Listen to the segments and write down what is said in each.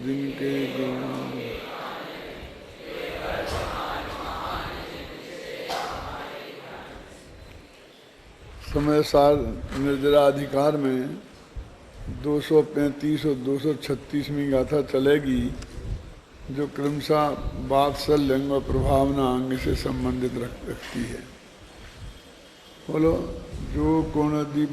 जिनके गुण समय सार निर्जराधिकार में 235 और 236वीं गाथा चलेगी, जो क्रमशः वात्सल्य अंग और प्रभावना अंग से संबंधित रखती है। बोलो, जो कोणदी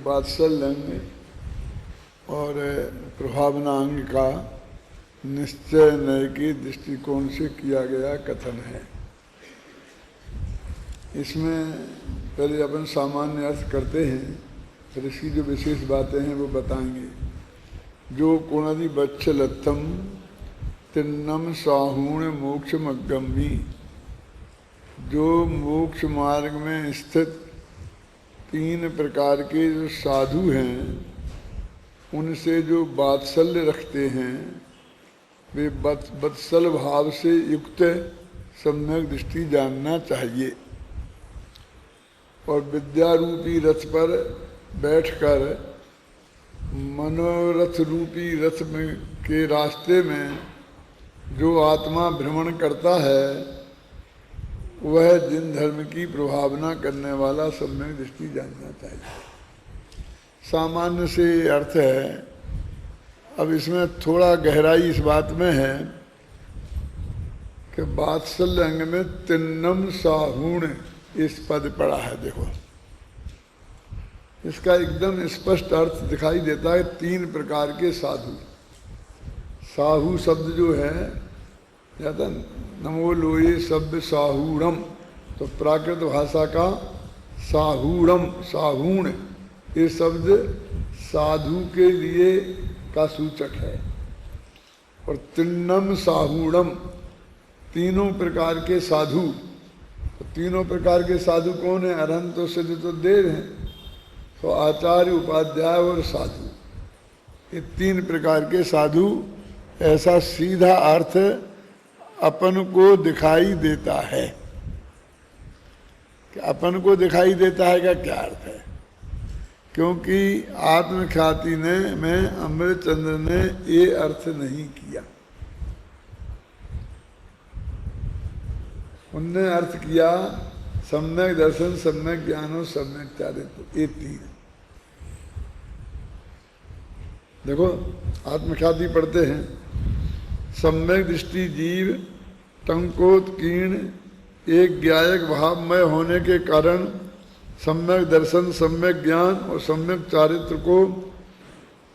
वात्सल्य अंग और प्रभावना अंग का निश्चय नय के दृष्टिकोण से किया गया कथन है। इसमें पहले अपन सामान्य अर्थ करते हैं, फिर इसकी जो विशेष बातें हैं वो बताएंगे। जो कोणादि बच्छलत्थम तिन्नम साहूण मोक्षमगम्मी, जो मोक्ष मार्ग में स्थित 3 प्रकार के जो साधु हैं, उनसे जो वात्सल्य रखते हैं, वे वत्सल भाव से युक्त सम्यक दृष्टि जानना चाहिए और विद्यारूपी रथ पर बैठकर मनोरथ रूपी रथ में के रास्ते में जो आत्मा भ्रमण करता है, वह जिन धर्म की प्रभावना करने वाला सम्यक दृष्टि जानना चाहिए। सामान्य से अर्थ है। अब इसमें थोड़ा गहराई इस बात में है कि वात्सल्य अंग में तिन्नम साहूण इस पद पड़ा है। देखो, इसका एकदम स्पष्ट अर्थ दिखाई देता है। 3 प्रकार के साधु। साहू शब्द जो है, जाता नमो लोये शब्द साहूणम, तो प्राकृत भाषा का साहूणम, साहूण, ये शब्द साधु के लिए का सूचक है। और तिन्नम साहूणम, 3 प्रकार के साधु। तो 3 प्रकार के साधु कौन है? अरहंत तो सिद्ध तो देव हैं, तो आचार्य, उपाध्याय और साधु, ये 3 प्रकार के साधु। ऐसा सीधा अर्थ अपन को दिखाई देता है। कि अपन को दिखाई देता है का क्या अर्थ है? क्योंकि आत्मख्याति ने में अमृतचंद्र ने ये अर्थ नहीं किया। उनने अर्थ किया सम्यक दर्शन, सम्यक ज्ञान और सम्यक चारित्र, ये 3। देखो, आत्मख्याति पढ़ते हैं। सम्यक दृष्टि जीव टंकोत्कीर्ण एक ज्ञायक भावमय होने के कारण सम्यक दर्शन, सम्यक ज्ञान और सम्यक चारित्र को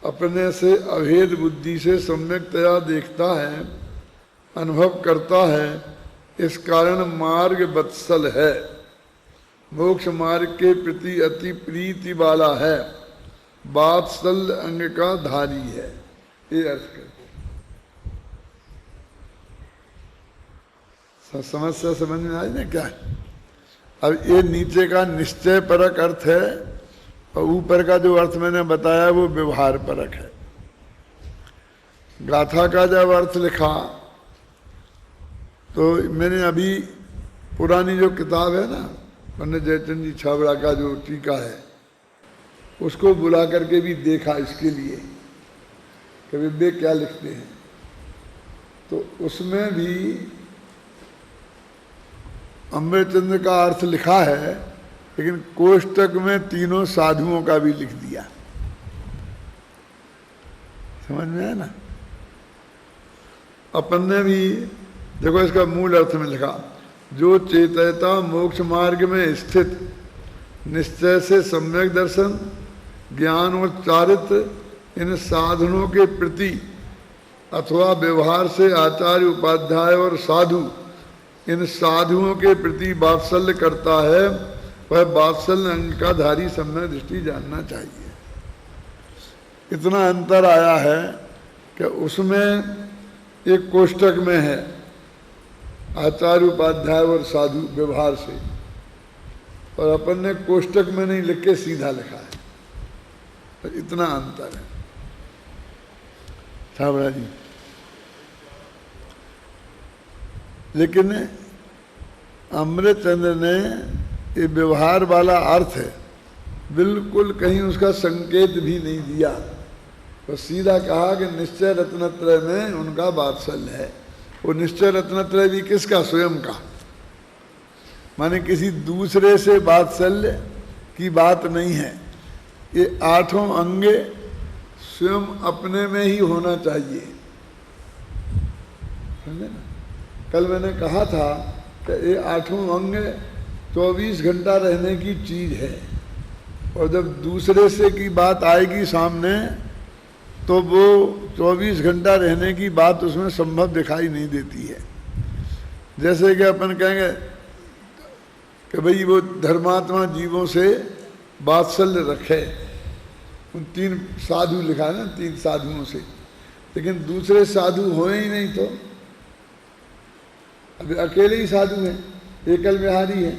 अपने से अभेद बुद्धि से सम्यकतया देखता है, अनुभव करता है। इस कारण मार्ग वत्सल है, मोक्ष मार्ग के प्रति अति प्रीति वाला है, वात्सल्य अंग का धारी है। ये अर्थ करते। समस्या समझ में आई ना क्या? अब ये नीचे का निश्चय परक अर्थ है और ऊपर का जो अर्थ मैंने बताया वो व्यवहार परक है। गाथा का जब अर्थ लिखा तो मैंने अभी पुरानी जो किताब है ना, पंडित जयचंद जी छाबड़ा का जो टीका है, उसको बुला करके भी देखा इसके लिए कि वे क्या लिखते हैं। तो उसमें भी अमृतचंद्र का अर्थ लिखा है, लेकिन कोष्टक में 3 साधुओं का भी लिख दिया। समझ में आया ना। अपन ने भी देखो इसका मूल अर्थ में लिखा, जो चेतयता मोक्ष मार्ग में स्थित निश्चय से सम्यक दर्शन, ज्ञान और चारित्र इन साधनों के प्रति अथवा व्यवहार से आचार्य उपाध्याय और साधु इन साधुओं के प्रति वात्सल्य करता है, वह वात्सल्य अंग का धारी सम्यक दृष्टि जानना चाहिए। इतना अंतर आया है कि उसमें एक कोष्टक में है आचार्य उपाध्याय और साधु व्यवहार से, और अपन ने कोष्टक में नहीं लिख के सीधा लिखा है, तो इतना अंतर है। छाबड़ा जी, लेकिन अमृतचंद्र ने ये व्यवहार वाला अर्थ है बिल्कुल कहीं उसका संकेत भी नहीं दिया, तो सीधा कहा कि निश्चय रत्नत्रय में उनका वात्सल्य है। वो निश्चय रत्नत्रय भी किसका? स्वयं का, माने किसी दूसरे से वात्सल्य की बात नहीं है। ये आठों अंगे स्वयं अपने में ही होना चाहिए, समझे ना। कल मैंने कहा था कि ये आठों अंग 24 घंटा रहने की चीज है, और जब दूसरे से की बात आएगी सामने तो वो 24 घंटा रहने की बात उसमें संभव दिखाई नहीं देती है। जैसे कि अपन कहेंगे कि भाई वो धर्मात्मा जीवों से वात्सल्य रखे, उन 3 साधु लिखा है ना, 3 साधुओं से, लेकिन दूसरे साधु होए ही नहीं, तो अभी अकेले ही साधु हैं, एकल विहारी है।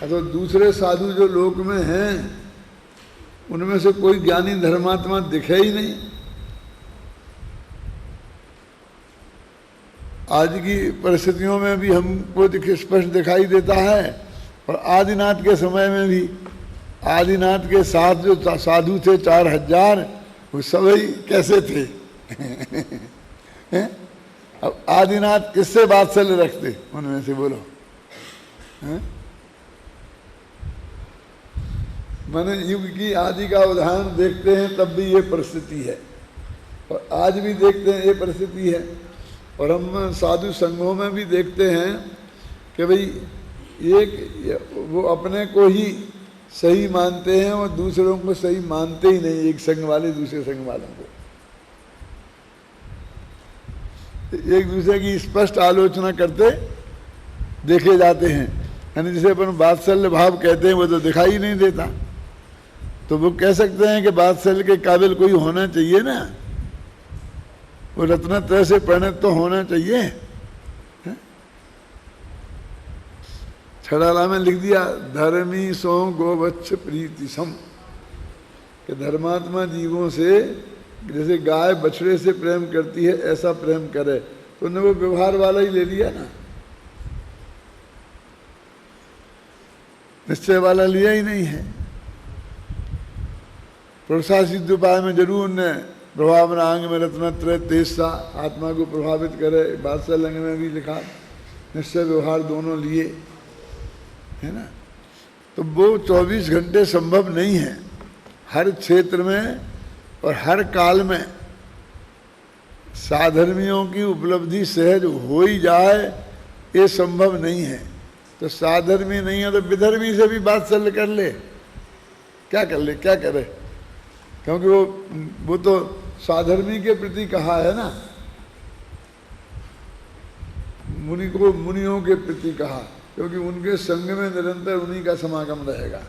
तो दूसरे साधु जो लोक में हैं उनमें से कोई ज्ञानी धर्मात्मा दिखे ही नहीं। आज की परिस्थितियों में भी हमको स्पष्ट दिखाई देता है, और आदिनाथ के समय में भी, आदिनाथ के साथ जो साधु थे 4000, वो सभी कैसे थे? अब आदिनाथ किससे वात्सल्य रखते उनमें से, बोलो? मैंने युग की आदि का उदाहरण देखते हैं तब भी ये परिस्थिति है, और आज भी देखते हैं ये परिस्थिति है। और हम साधु संघों में भी देखते हैं कि भाई एक वो अपने को ही सही मानते हैं और दूसरों को सही मानते ही नहीं, एक संघ वाले दूसरे संघ वालों को। एक दूसरे की स्पष्ट आलोचना करते देखे जाते हैं, यानी जिसे अपन वात्सल्य भाव कहते हैं वो तो दिखाई नहीं देता। तो वो कह सकते हैं कि वात्सल्य के काबिल कोई होना चाहिए ना, वो रत्नत्रय से परिणत तो होना चाहिए। छड़ाला में लिख दिया, धर्मी सो गोवत्स प्रीति सम, कि धर्मात्मा जीवों से जैसे गाय बछड़े से प्रेम करती है ऐसा प्रेम करे, तो उन्होंने वो व्यवहार वाला ही ले लिया ना, निश्चय वाला लिया ही नहीं है। पुरुषासिद्ध उपाय में जरूर ने प्रभाव अंग में रत्नत्रय तेजसा आत्मा को प्रभावित करे, वात्सल्य अंग में भी लिखा निश्चय व्यवहार दोनों लिए, है ना। तो वो 24 घंटे संभव नहीं है, हर क्षेत्र में और हर काल में साधर्मियों की उपलब्धि सहज हो ही जाए ये संभव नहीं है। तो साधर्मी नहीं है तो विधर्मी से भी वात्सल्य कर ले, क्या कर ले, क्या करे, क्योंकि वो तो साधर्मी के प्रति कहा है ना, मुनि को मुनियों के प्रति कहा, क्योंकि उनके संग में निरंतर उन्हीं का समागम रहेगा।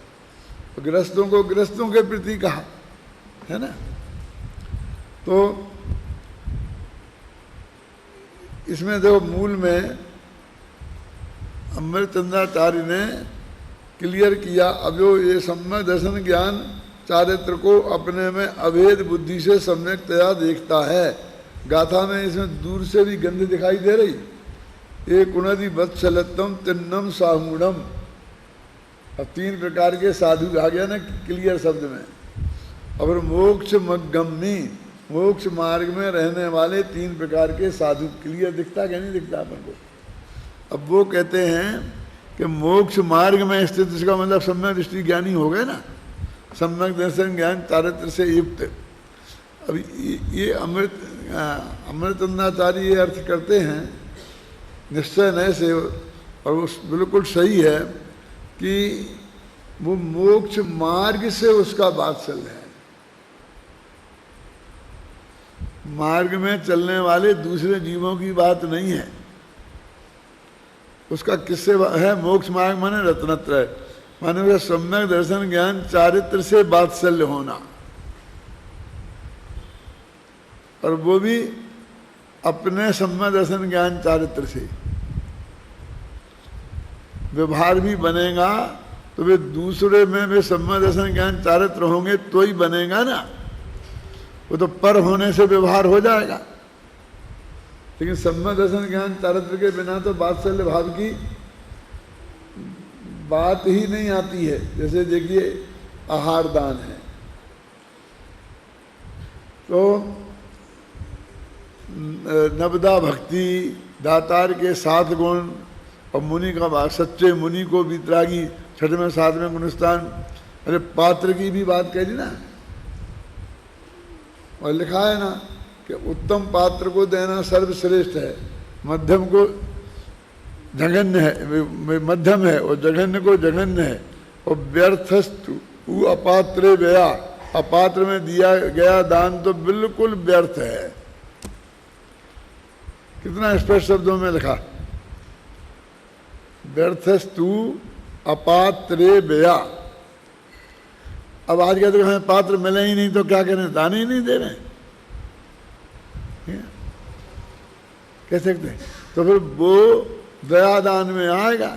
तो गृहस्थों को गृहस्थों के प्रति कहा है ना। तो इसमें देखो मूल में अमृतचंद्राचार्य ने क्लियर किया, अब जो ये सम्यक दर्शन ज्ञान चारित्र को अपने में अभेद बुद्धि से सम्यकतया देखता है। गाथा में इसमें दूर से भी गंध दिखाई दे रही, एक उन्नति वत्सलत्तम तिन्नम साहूणम। अब 3 प्रकार के साधु आ गया ना क्लियर शब्द में। और मोक्ष मगम्मी, मोक्ष मार्ग में रहने वाले 3 प्रकार के साधु, क्लियर दिखता क्या नहीं दिखता अपन को। अब वो कहते हैं कि मोक्ष मार्ग में स्थित, इसका मतलब सम्यक दृष्टि ज्ञानी हो गए ना, सम्यक दर्शन ज्ञान चारित्र से युक्त। अब ये अमृतंदाचार्य ये अर्थ करते हैं निश्चय नए से, और वो बिल्कुल सही है कि वो मोक्ष मार्ग से उसका वात्सल्य है। मार्ग में चलने वाले दूसरे जीवों की बात नहीं है, उसका किससे है? मोक्ष मार्ग माने रत्नत्रय, माने उसका सम्यक दर्शन ज्ञान चारित्र से वात्सल्य होना, और वो भी अपने सम्यक दर्शन ज्ञान चारित्र से। व्यवहार भी बनेगा तो वे दूसरे में वे सम्यक दर्शन ज्ञान चारित्र होंगे तो ही बनेगा ना, वो तो पर होने से व्यवहार हो जाएगा। लेकिन सम्यक दर्शन ज्ञान चारित्र के बिना तो वात्सल्य भाव की बात ही नहीं आती है। जैसे देखिए आहार दान है, तो नवदा भक्ति, दातार के 7 गुण और मुनि का बात, सच्चे मुनि को वितरागी, 6वें 7वें गुणस्थान। अरे पात्र की भी बात कह दी ना, और लिखा है ना कि उत्तम पात्र को देना सर्वश्रेष्ठ है, मध्यम को जघन्य है, मध्यम है, और जघन्य को जघन्य है, और व्यर्थस्तु अपात्रे व्यया, अपात्र में दिया गया दान तो बिल्कुल व्यर्थ है। कितना स्पष्ट शब्दों में लिखा, व्यर्थस्तु अपात्रे व्यया। अब आज कहते हैं हमें पात्र मिले ही नहीं तो क्या करें, दान ही नहीं दे रहे, कह सकते। तो फिर वो दया दान में आएगा,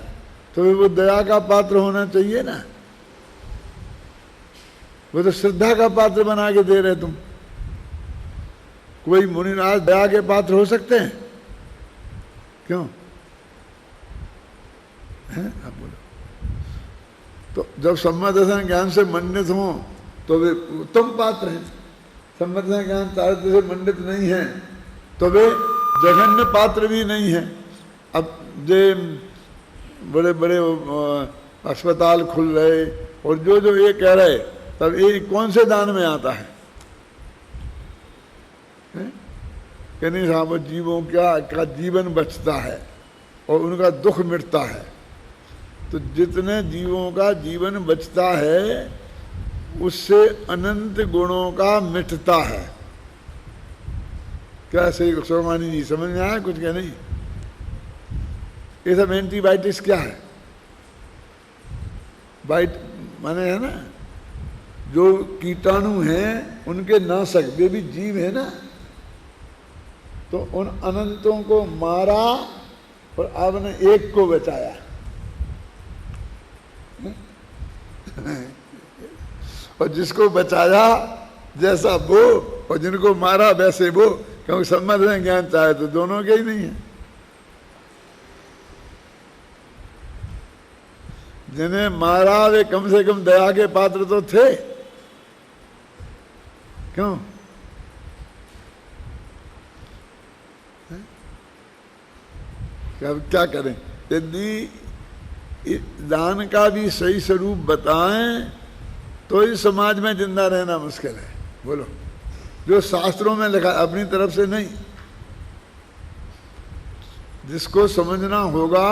तो फिर वो दया का पात्र होना चाहिए ना, वो तो श्रद्धा का पात्र बना के दे रहे तुम। कोई मुनिराज दया के पात्र हो सकते हैं? क्यों है? आप बोलो। तो जब सम्यक दर्शन ज्ञान से मंडित हो तो वे उत्तम पात्र हैं, सम्यक दर्शन ज्ञान चारित्र से मंडित नहीं है तो वे जघन्य पात्र भी नहीं है। अब जे बड़े बड़े अस्पताल खुल रहे और जो जो ये कह रहे, तब ये कौन से दान में आता है? कि नहीं साहब, जीवों का जीवन बचता है और उनका दुख मिटता है। तो जितने जीवों का जीवन बचता है उससे अनंत गुणों का मिटता है। क्या सही सोमानी जी समझ में आया कुछ? क्या नहीं? ये सब एंटीबायोटिक्स क्या है? बाइट माने है ना, जो कीटाणु हैं उनके नाशक, वे भी जीव है ना, तो उन अनंतों को मारा और आपने एक को बचाया। और जिसको बचाया जैसा वो, और जिनको मारा वैसे वो, क्योंकि सम्यक दर्शन ज्ञान चाहे तो दोनों के ही नहीं है। जिन्हें मारा वे कम से कम दया के पात्र तो थे, क्यों? क्या करें? यदि दान का भी सही स्वरूप बताएं तो इस समाज में जिंदा रहना मुश्किल है। बोलो, जो शास्त्रों में लिखा, अपनी तरफ से नहीं। जिसको समझना होगा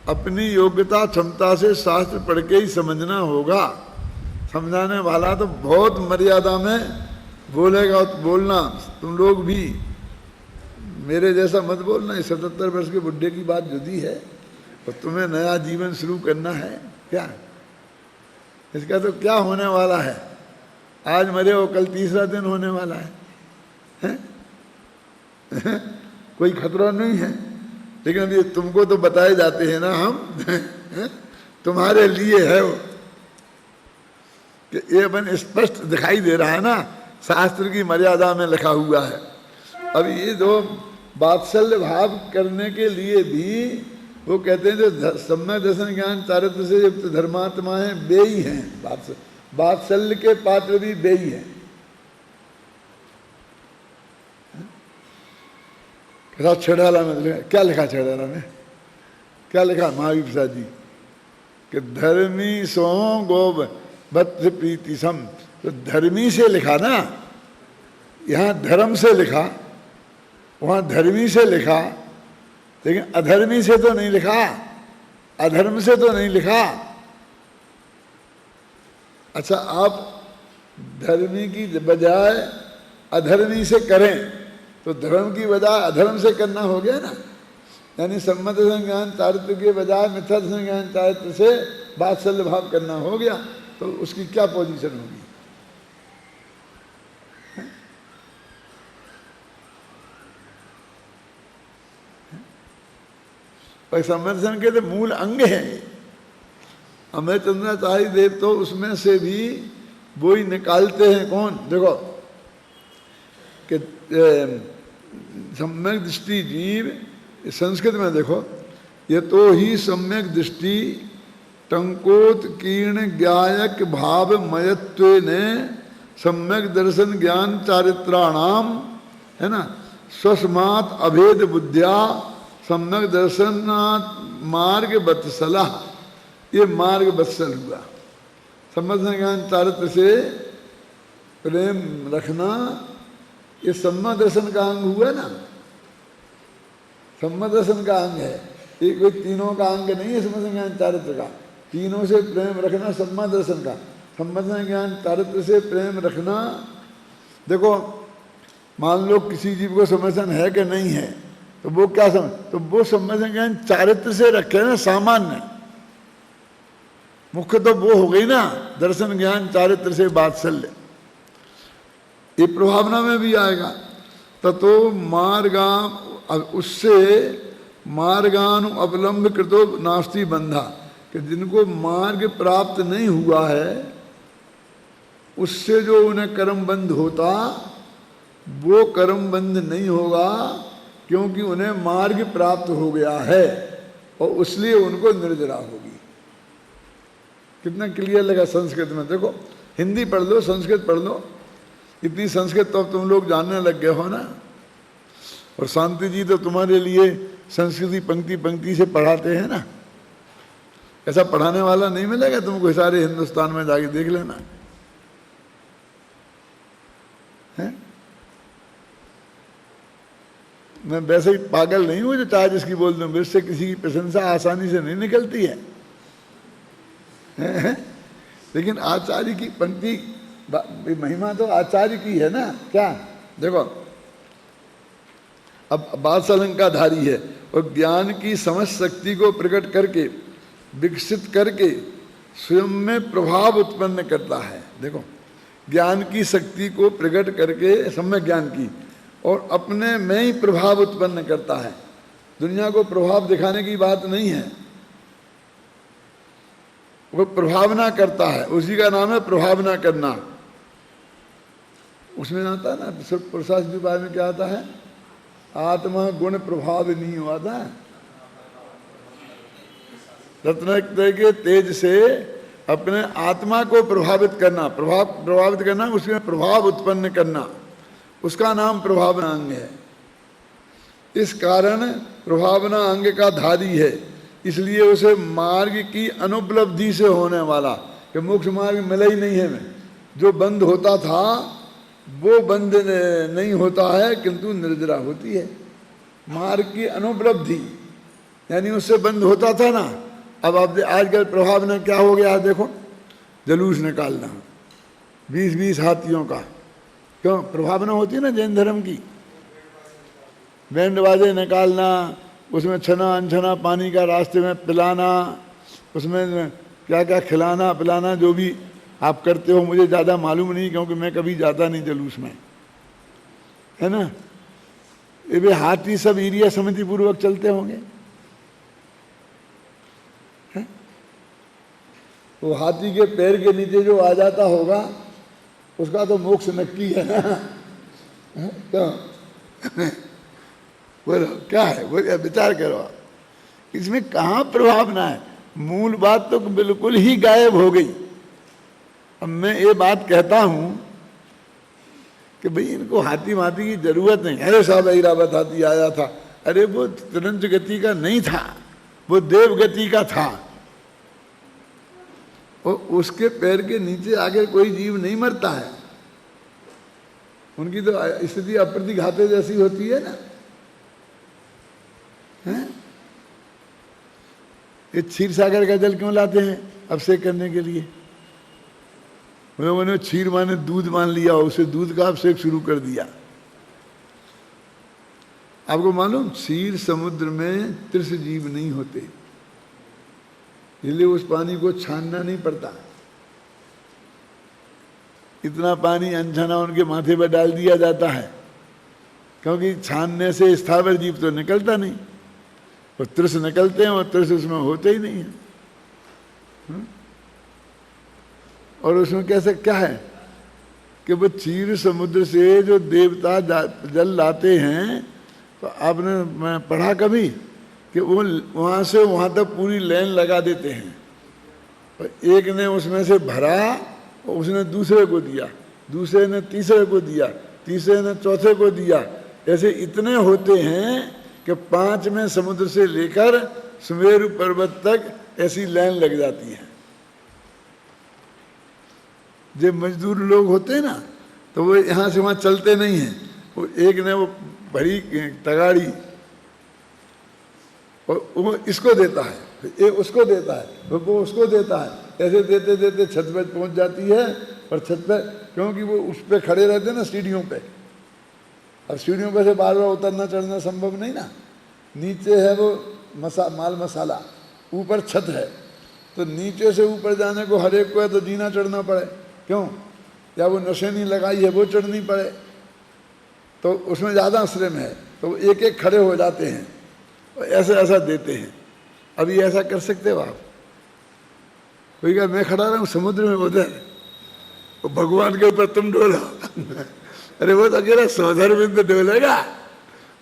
अपनी योग्यता क्षमता से शास्त्र पढ़ के ही समझना होगा। समझाने वाला तो बहुत मर्यादा में बोलेगा। तो बोलना तुम लोग भी मेरे जैसा मत बोलना। 77 वर्ष के बुढ़े की बात जुदी है और तुम्हें नया जीवन शुरू करना है क्या? इसका तो क्या होने वाला है? आज मरे हो, कल तीसरा दिन होने वाला है? कोई खतरा नहीं है। लेकिन अभी तुमको तो बताए जाते हैं ना हम तुम्हारे लिए है वो, कि ये अपन स्पष्ट दिखाई दे रहा है ना, शास्त्र की मर्यादा में लिखा हुआ है। अब ये जो वात्सल्य भाव करने के लिए भी वो कहते हैं जो सम्यक दर्शन ज्ञान चारित्र से युक्त धर्मात्मा है वे ही हैं वात्सल्य के पात्र भी वे ही हैं। छेड़ाला में क्या लिखा? छेड़ाला में क्या लिखा? महावीर प्रसाद जी कि धर्मी सो गो वत्स प्रीति सम। तो धर्मी से लिखा ना, यहाँ धर्म से लिखा, वहाँ धर्मी से लिखा, लेकिन अधर्मी से तो नहीं लिखा, अधर्म से तो नहीं लिखा। अच्छा, आप धर्मी की बजाय अधर्मी से करें तो धर्म की बजाय अधर्म से करना हो गया ना। यानी सम्मत संज्ञान चारित्र के बजाय मिथ्या संज्ञान चारित्र से वात्सल्य भाव करना हो गया, तो उसकी क्या पोजीशन होगी? पर समर्थन के तो मूल अंग है। अमय चंद्राचार्य देव तो उसमें से भी वो ही निकालते हैं। कौन? देखो कि सम्यक दृष्टि जीव, संस्कृत में देखो, ये तो ही सम्यक दृष्टि टंकोत्कीर्ण ज्ञायक भाव मयत्व ने सम्यक दर्शन ज्ञान चारित्राणाम, है ना, स्वस्मात् अभेद बुद्धिया सम्यक दर्शनात् मार्ग वत्सला, ये मार्ग वत्सल हुआ। सम्यक ज्ञान चारित्र से प्रेम रखना, ये सम्यक दर्शन का अंग हुआ ना, सम्यक दर्शन का अंग है। ये कोई तीनों का अंग नहीं है सम्यक ज्ञान चारित्र का। तीनों से प्रेम रखना सम्यक दर्शन का, सम्यक ज्ञान चारित्र से प्रेम रखना। देखो, मान लो किसी जीव को समझन है कि नहीं है, तो वो क्या समझ, तो वो सम्यक ज्ञान चारित्र से रखे ना, सामान्य। मुख्य तो वो हो गई ना, दर्शन ज्ञान चारित्र से वात्सल्य। ये प्रभावना में भी आएगा। ततो मार्गा, उससे मार्गानु अवलंब कृतो नास्ति बंधा, कि जिनको मार्ग प्राप्त नहीं हुआ है उससे जो उन्हें कर्म बंध होता, वो कर्म बंध नहीं होगा, क्योंकि उन्हें मार्ग प्राप्त हो गया है और इसलिए उनको निर्जरा होगी। कितना क्लियर लगा संस्कृत में। देखो, हिंदी पढ़ लो, संस्कृत पढ़ लो, इतनी संस्कृत तो अब तुम लोग जानने लग गए हो ना। और शांति जी तो तुम्हारे लिए संस्कृति पंक्ति पंक्ति से पढ़ाते हैं ना। ऐसा पढ़ाने वाला नहीं मिलेगा तुमको सारे हिंदुस्तान में, जाके देख लेना है। मैं वैसे ही पागल नहीं हूं जो चाहे जिसकी बोल दूं, मुझसे किसी की प्रशंसा आसानी से नहीं निकलती है। लेकिन आचार्य की पंक्ति, महिमा तो आचार्य की है ना। क्या? देखो, अब वात्सल्यंकाधारी है और ज्ञान की समझ शक्ति को प्रकट करके, विकसित करके स्वयं में प्रभाव उत्पन्न करता है। देखो, ज्ञान की शक्ति को प्रकट करके, सम्यक ज्ञान की, और अपने में ही प्रभाव उत्पन्न करता है। दुनिया को प्रभाव दिखाने की बात नहीं है, वो प्रभावना करता है, उसी का नाम है प्रभावना करना। उसमें आता है ना, पुरुषार्थ के बारे में क्या आता है? आत्मा गुण प्रभाव नहीं हुआ था, रत्न के तेज से अपने आत्मा को प्रभावित करना, प्रभावित करना, उसमें प्रभाव उत्पन्न करना, उसका नाम प्रभावना अंग है। इस कारण प्रभावना अंग का धारी है, इसलिए उसे मार्ग की अनुपलब्धि से होने वाला, कि मोक्ष मार्ग मिला ही नहीं है। में जो बंद होता था वो बंद नहीं होता है, किंतु निर्जरा होती है। मार्ग की अनुपलब्धि यानी उससे बंद होता था ना। अब आप आजकल प्रभावना क्या हो गया है? देखो, जलूस निकालना 20-20 हाथियों का, क्यों? प्रभावना होती है ना जैन धर्म की। बैंड बाजे निकालना, उसमें छना अनछना पानी का रास्ते में पिलाना, उसमें क्या क्या खिलाना पिलाना, जो भी आप करते हो मुझे ज़्यादा मालूम नहीं, क्योंकि मैं कभी जाता नहीं जलूस में, है ना। ये भी हाथी सब एरिया समिति पूर्वक चलते होंगे। वो हाथी के पैर के नीचे जो आ जाता होगा उसका तो मोक्ष नक्की है ना। क्या बोलो, क्या है वो? विचार करो, इसमें कहाँ प्रभावना है? मूल बात तो बिल्कुल ही गायब हो गई। अब मैं ये बात कहता हूं कि भाई इनको हाथी माथी की जरूरत नहीं। अरे साहब ऐरावत हाथी आया था, अरे वो तुरंत गति का नहीं था, वो देव गति का था। और उसके पैर के नीचे आगे कोई जीव नहीं मरता है। उनकी तो स्थिति अप्रतिघाते जैसी होती है ना। हैं? ये क्षीर सागर का जल क्यों लाते हैं? अभिषेक करने के लिए। उन्होंने क्षीर माने दूध मान लिया, उसे दूध का अभिषेक शुरू कर दिया। आपको मालूम क्षीर समुद्र में त्रिश जीव नहीं होते, इसलिए उस पानी को छानना नहीं पड़ता। इतना पानी अनछना उनके माथे पर डाल दिया जाता है, क्योंकि छानने से स्थावर जीव तो निकलता नहीं, और त्रिश निकलते हैं, और त्रिश उसमें होते ही नहीं है। और उसमें कैसे क्या है कि वो क्षीर समुद्र से जो देवता जल लाते हैं, तो आपने मैं पढ़ा कभी कि वो वहाँ से वहाँ तक पूरी लाइन लगा देते हैं, और एक ने उसमें से भरा और उसने दूसरे को दिया, दूसरे ने तीसरे को दिया, तीसरे ने चौथे को दिया। ऐसे इतने होते हैं कि 5वें समुद्र से लेकर सुमेरु पर्वत तक ऐसी लाइन लग जाती है। जो मजदूर लोग होते हैं ना, तो वो यहाँ से वहाँ चलते नहीं हैं। वो एक ने वो भरी तगाड़ी, और वो इसको देता है, ये उसको देता है, वो उसको देता है, ऐसे देते देते छत पे पहुँच जाती है। और छत पे, क्योंकि वो उस पर खड़े रहते हैं ना सीढ़ियों पे, अब सीढ़ियों पे से बार बार उतरना चढ़ना संभव नहीं ना। नीचे है वो माल मसाला, ऊपर छत है, तो नीचे से ऊपर जाने को हर एक को है तो जीना चढ़ना पड़े। क्यों? या वो नशेनी लगाई है वो चढ़नी पड़े, तो उसमें ज़्यादा श्रम है, तो एक एक खड़े हो जाते हैं और ऐसा ऐसा देते हैं। अभी ऐसा कर सकते हो आप? कोई कहा मैं खड़ा रहा हूँ समुद्र में उधर, तो भगवान के ऊपर तुम डोलो। अरे वो तो अकेला सौधर बिंद डोलेगा,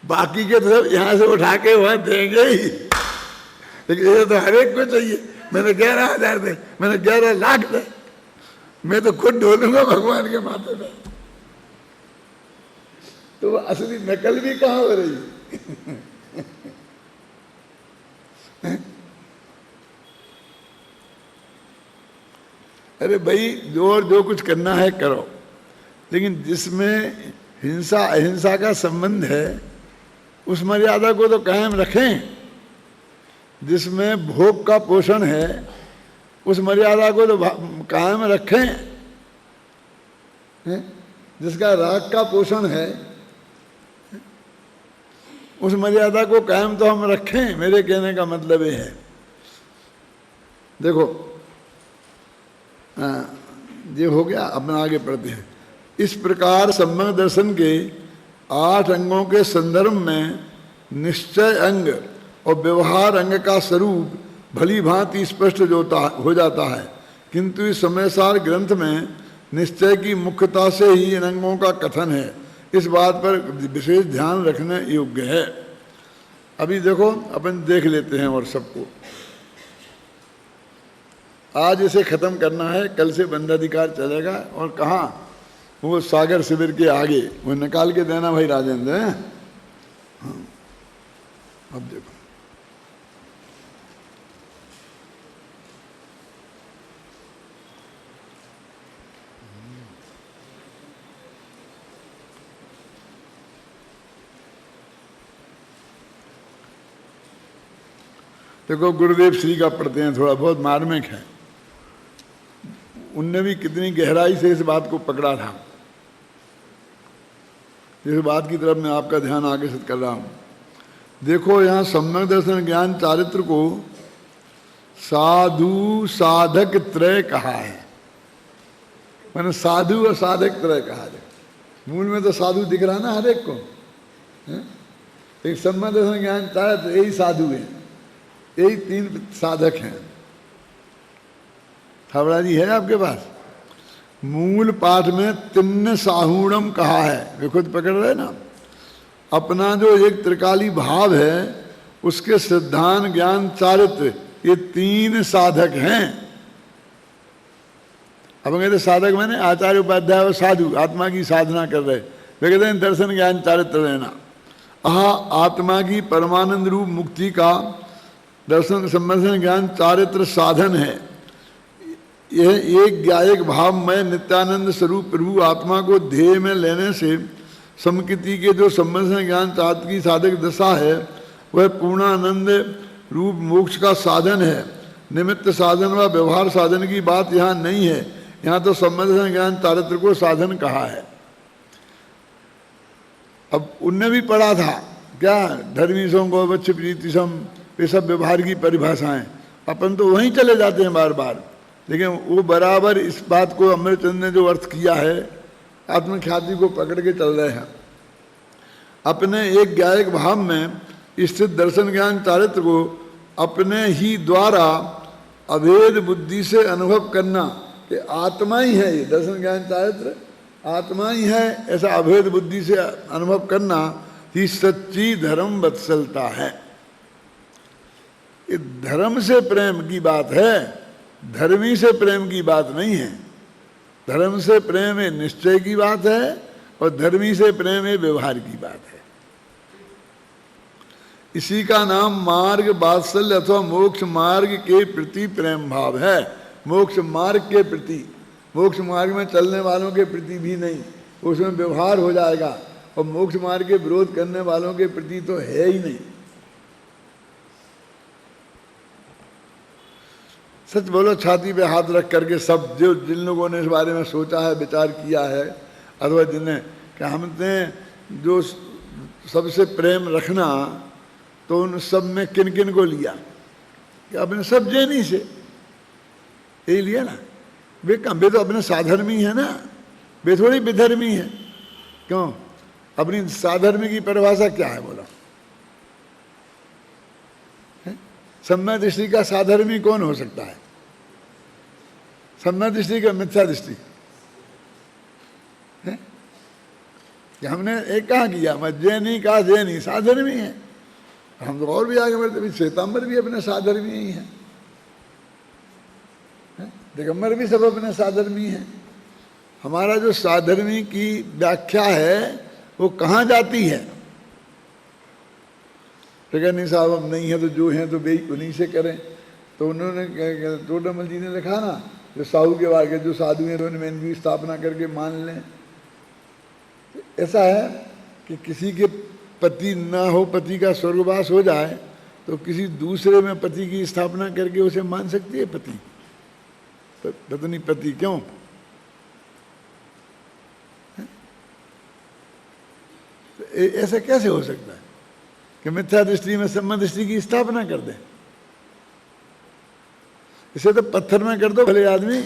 बाकी के तो सब यहाँ से उठा के वहाँ देंगे ही। लेकिन ये तो हर एक को चाहिए। मैंने 11,000 दे, मैंने 11 लाख दे, मैं तो खुद डोलूंगा भगवान के माथे पे। तो वो असली नकल भी कहाँ हो रही? अरे भाई जो कुछ करना है करो, लेकिन जिसमें हिंसा अहिंसा का संबंध है उस मर्यादा को तो कायम रखें। जिसमें भोग का पोषण है उस मर्यादा को तो कायम रखें। जिसका राग का पोषण है उस मर्यादा को कायम तो हम रखें। मेरे कहने का मतलब ये है, देखो ये हो गया, अपना आगे पढ़ते हैं। इस प्रकार सम्यक दर्शन के 8 अंगों के संदर्भ में निश्चय अंग और व्यवहार अंग का स्वरूप भली भांति स्पष्ट हो जाता है, किंतु इस समयसार ग्रंथ में निश्चय की मुख्यता से ही इन अंगों का कथन है। इस बात पर विशेष ध्यान रखने योग्य है। अभी देखो अपन देख लेते हैं और सबको। आज इसे खत्म करना है, कल से बंधाधिकार चलेगा। और कहाँ? वो सागर शिविर के आगे, वो निकाल के देना भाई राजेंद्र। हाँ अब देखो, देखो गुरुदेव श्री का पढ़ते हैं, थोड़ा बहुत मार्मिक है। उनने भी कितनी गहराई से इस बात को पकड़ा था, जिस बात की तरफ मैं आपका ध्यान आकर्षित कर रहा हूं। देखो यहाँ सम्यक दर्शन ज्ञान चारित्र को साधु साधक त्रय कहा है। मैंने साधु और साधक त्रय कहा है। मूल में तो साधु दिख रहा ना हर एक को। एक सम्यक दर्शन ज्ञान चारित्र यही साधु है, यही 3 साधक हैं। थावड़ा जी है आपके पास? मूल पाठ में तिन्न साहूणम कहा है, वे खुद पकड़ रहे ना। अपना जो एक त्रिकाली भाव है उसके सिद्धांत ज्ञान चारित्र, ये 3 साधक हैं। अब कहते साधक मैंने आचार्य उपाध्याय और साधु आत्मा की साधना कर रहे, वे कहते हैं दर्शन ज्ञान चारित्र रहना। आत्मा की परमानंद रूप मुक्ति का दर्शन संबंध ज्ञान चारित्र साधन है। यह एक ज्ञायक भाव में नित्यानंद स्वरूप प्रभु आत्मा को ध्येय में लेने से समकृति के जो संबंध से ज्ञान चाहत की साधक दशा है वह पूर्णानंद रूप मोक्ष का साधन है। निमित्त साधन व व्यवहार साधन की बात यहाँ नहीं है, यहाँ तो संबंध से ज्ञान चारित्र को साधन कहा है। अब उनने भी पढ़ा था क्या, धर्मी सम गौवच्छ प्रीति सम, ये सब व्यवहार की परिभाषाएं। अपन तो वहीं चले जाते हैं बार बार, लेकिन वो बराबर इस बात को अमृतचंद ने जो अर्थ किया है आत्मख्याति को पकड़ के चल रहे हैं। अपने एक ज्ञायक भाव में स्थित दर्शन ज्ञान चारित्र को अपने ही द्वारा अभेद बुद्धि से अनुभव करना कि आत्मा ही है, ये दर्शन ज्ञान चारित्र आत्मा ही है, ऐसा अभेद बुद्धि से अनुभव करना ही सच्ची धर्म वत्सलता है। ये धर्म से प्रेम की बात है, धर्मी से प्रेम की बात नहीं है। धर्म से प्रेम है निश्चय की बात है और धर्मी से प्रेम है व्यवहार की बात है। इसी का नाम मार्ग वात्सल्य अथवा मोक्ष मार्ग के प्रति प्रेम भाव है। मोक्ष मार्ग के प्रति, मोक्ष मार्ग में चलने वालों के प्रति भी नहीं, उसमें व्यवहार हो जाएगा, और मोक्ष मार्ग के विरोध करने वालों के प्रति तो है ही नहीं। सच बोलो, छाती पे हाथ रख करके सब जो जिन लोगों ने इस बारे में सोचा है, विचार किया है, अथवा जिन्हें कि हमने जो सबसे प्रेम रखना, तो उन सब में किन किन को लिया कि अपने सब जैनी से यही लिया ना। वे तो अपने साधर्मी है ना, वे थोड़ी विधर्मी है। क्यों? अपनी साधर्मी की परिभाषा क्या है बोला? सम्यक दृष्टि का साधर्मी कौन हो सकता है? सम्यक दृष्टि का मिथ्या दृष्टि है? हमने एक कहा किया, मैं जैनी का जैनी साधर्मी है। हम तो और भी आगे बढ़ते, श्वेतांबर भी अपने साधर्मी ही है, दिगंबर भी सब अपने साधर्मी है। हमारा जो साधर्मी की व्याख्या है वो कहाँ जाती है? तो नहीं साहब हम नहीं है तो जो हैं तो वे उन्हीं से करें। तो उन्होंने टोडरमल जी ने लिखा ना, जो साहू के वाक्य जो साधु हैं उन्होंने इनकी स्थापना करके मान लें। ऐसा है कि किसी के पति ना हो, पति का स्वर्गवास हो जाए, तो किसी दूसरे में पति की स्थापना करके उसे मान सकती है पति, पत्नी पति। क्यों? ऐसा कैसे हो सकता है कि मिथ्या दृष्टि में सम्यक दृष्टि की स्थापना कर दे? इसे तो पत्थर में कर दो भले आदमी।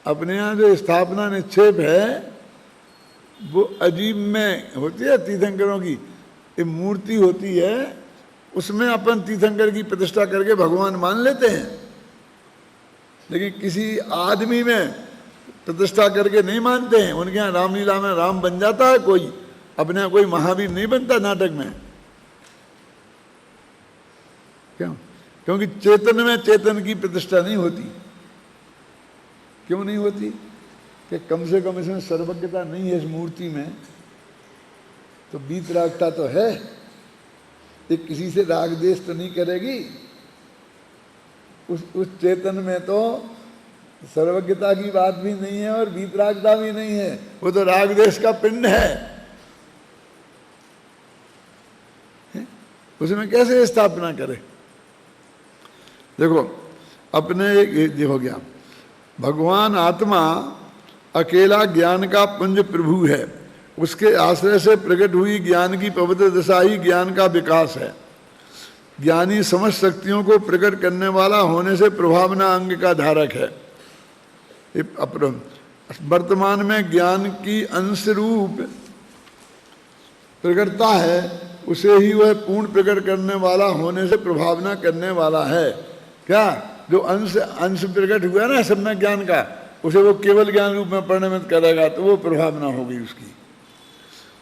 अपने यहाँ जो स्थापना निक्षेप है वो अजीब में होती है, तीर्थंकरों की एक मूर्ति होती है, उसमें अपन तीर्थंकर की प्रतिष्ठा करके भगवान मान लेते हैं, लेकिन किसी आदमी में प्रतिष्ठा करके नहीं मानते हैं। उनके यहाँ रामलीला में राम बन जाता है कोई, अपने यहाँ कोई महावीर नहीं बनता नाटक में। क्यों? क्योंकि चेतन में चेतन की प्रतिष्ठा नहीं होती। क्यों नहीं होती? कि कम से कम इसमें सर्वज्ञता नहीं है इस मूर्ति में, तो वीतरागता तो है, ये किसी से राग देश तो नहीं करेगी। उस चेतन में तो सर्वज्ञता की बात भी नहीं है और वीतरागता भी नहीं है, वो तो राग देश का पिंड है। उसमें कैसे स्थापना करे? देखो, अपने ये हो गया, भगवान आत्मा अकेला ज्ञान का पुंज प्रभु है, उसके आश्रय से प्रकट हुई ज्ञान की पवित्र दशा ही ज्ञान का विकास है। ज्ञानी समस्त शक्तियों को प्रकट करने वाला होने से प्रभावना अंग का धारक है। वर्तमान में ज्ञान की अंश रूप प्रकटता है, उसे ही वह पूर्ण प्रकट करने वाला होने से प्रभावना करने वाला है। क्या? जो अंश प्रकट हुआ ना सब में ज्ञान का, उसे वो केवल ज्ञान रूप में परिणमित करेगा तो वो प्रभावना होगी उसकी।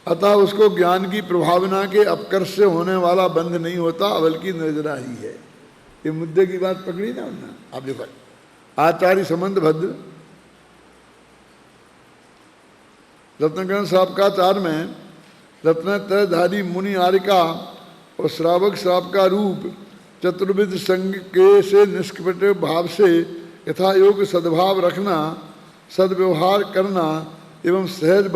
अतः उसको ज्ञान की प्रभावना के अपकर्ष से होने वाला बंध नहीं होता, बल्कि निर्जरा ही है। ये मुद्दे की बात पकड़ी ना उन्होंने। आप देखो, आचार्य समंत भद्र रत्नकरण श्रावकाचार में रत्नत्रयधारी मुनि आर्यका और श्रावक श्राव का रूप चतुर्विध संग के से निष्कपट भाव से यथायोग सद्भाव रखना, सद्व्यवहार करना एवं सहज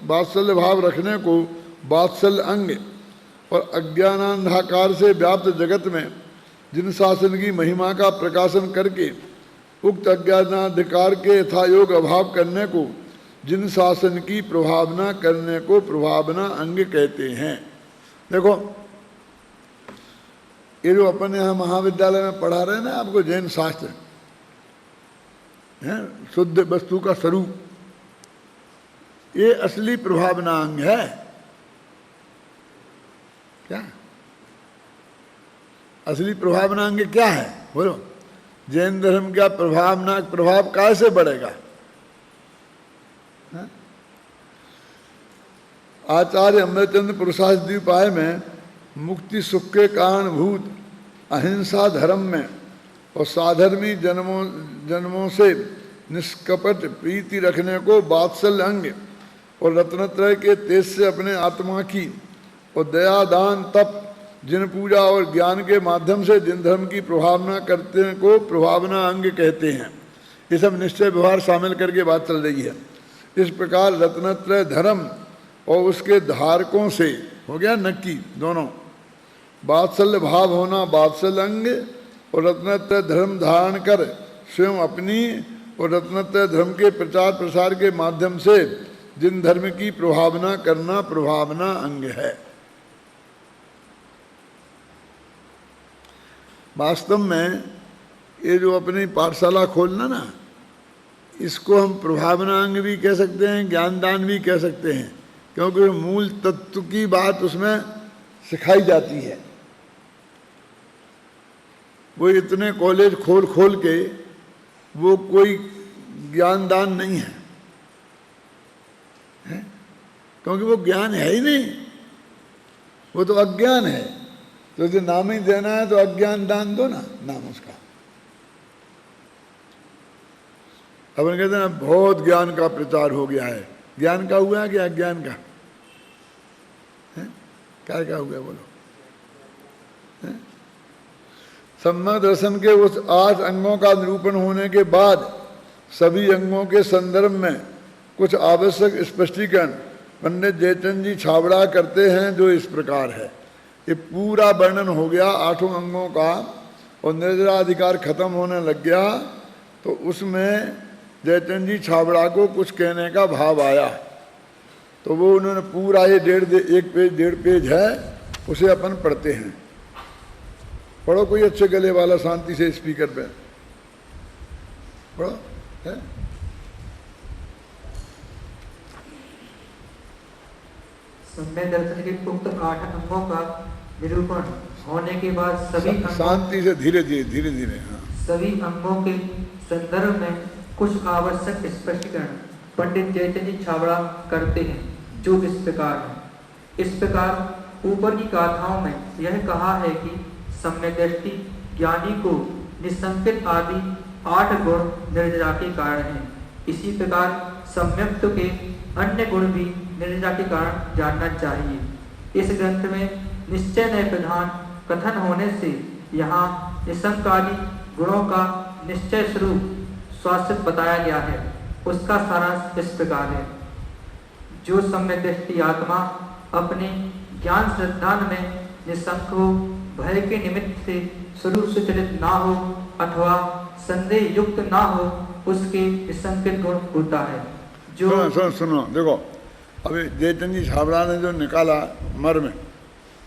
वात्सल्य भाव रखने को वात्सल्य अंग और अज्ञानांधाकार से व्याप्त जगत में जिन शासन की महिमा का प्रकाशन करके उक्त अज्ञानाधिकार के यथायोग अभाव करने को जिन शासन की प्रभावना करने को प्रभावना अंग कहते हैं। देखो ये जो अपन यहाँ महाविद्यालय में पढ़ा रहे हैं ना आपको जैन शास्त्र है, शुद्ध वस्तु का स्वरूप, ये असली प्रभावना अंग है। क्या असली प्रभावना अंग क्या है बोलो? जैन धर्म का प्रभाव कैसे बढ़ेगा? आचार्य अमृतचंद्र पुरुषार्थ द्वीपाय में मुक्ति सुख के कारणभूत अहिंसा धर्म में और साधर्मी जन्मों से निष्कपट प्रीति रखने को वात्सल्य अंग और रत्नत्रय के तेज से अपने आत्मा की और दया दान तप जिन पूजा और ज्ञान के माध्यम से जिन धर्म की प्रभावना करते हैं को प्रभावना अंग कहते हैं। ये सब निश्चय व्यवहार शामिल करके बात चल रही है। इस प्रकार रत्नत्रय धर्म और उसके धारकों से हो गया नक्की दोनों, वात्सल्य भाव होना वात्सल्य अंग और रत्नत्रय धर्म धारण कर स्वयं अपनी और रत्नत्रय धर्म के प्रचार प्रसार के माध्यम से जिन धर्म की प्रभावना करना प्रभावना अंग है। वास्तव में ये जो अपनी पाठशाला खोलना ना, इसको हम प्रभावना अंग भी कह सकते हैं, ज्ञानदान भी कह सकते हैं, क्योंकि मूल तत्व की बात उसमें सिखाई जाती है। वो इतने कॉलेज खोल के वो कोई ज्ञानदान नहीं है, क्योंकि वो ज्ञान है ही नहीं, वो तो अज्ञान है। तो जो नाम ही देना है तो अज्ञान दान दो ना, नाम उसका। अपन कहते हैं ना बहुत ज्ञान का प्रचार हो गया है, ज्ञान का हुआ है कि अज्ञान का है? क्या हुआ बोलो? सम्यक दर्शन के उस 8 अंगों का निरूपण होने के बाद सभी अंगों के संदर्भ में कुछ आवश्यक स्पष्टीकरण पंडित जयचंद जी छाबड़ा करते हैं, जो इस प्रकार है। ये पूरा वर्णन हो गया 8 अंगों का और निर्जराधिकार खत्म होने लग गया, तो उसमें जयचंद जी छाबड़ा को कुछ कहने का भाव आया, तो वो उन्होंने पूरा ये 1.5 पेज है, उसे अपन पढ़ते हैं। पढ़ो कोई अच्छे गले वाला शांति से स्पीकर पे पढ़ो है? सम्यक दर्शन के उक्त 8 अंगों का निरूपण होने के बाद सभी शांति से धीरे धीरे हाँ। सभी अंगों के संदर्भ में कुछ आवश्यक स्पष्टीकरण पंडित जयचंद जी छाबड़ा करते हैं, जो इस प्रकार है। इस प्रकार ऊपर की गाथाओं में यह कहा है कि सम्यक दृष्टि ज्ञानी को निसंकित आदि 8 गुण निर्जरा के कारण है। इसी प्रकार सम्यक्त्व के अन्य गुण भी निर्जरा के कारण जानना चाहिए। इस ग्रंथ में निश्चय नए प्रधान कथन होने से यहाँ निसंकाली गुणों का निश्चय स्वरूप शाश्वत बताया गया है। उसका सारांश इस प्रकार है। जो सम्यक दृष्टि आत्मा अपने ज्ञान श्रद्धान में निसंक हो, भय के निमित्त से स्वरूप से चलित ना हो अथवा संदेह युक्त ना हो, उसके निसंकित गुण होता है। जो सुनो देखो, अभी जयचंद जी छाबड़ा ने जो निकाला मर्म,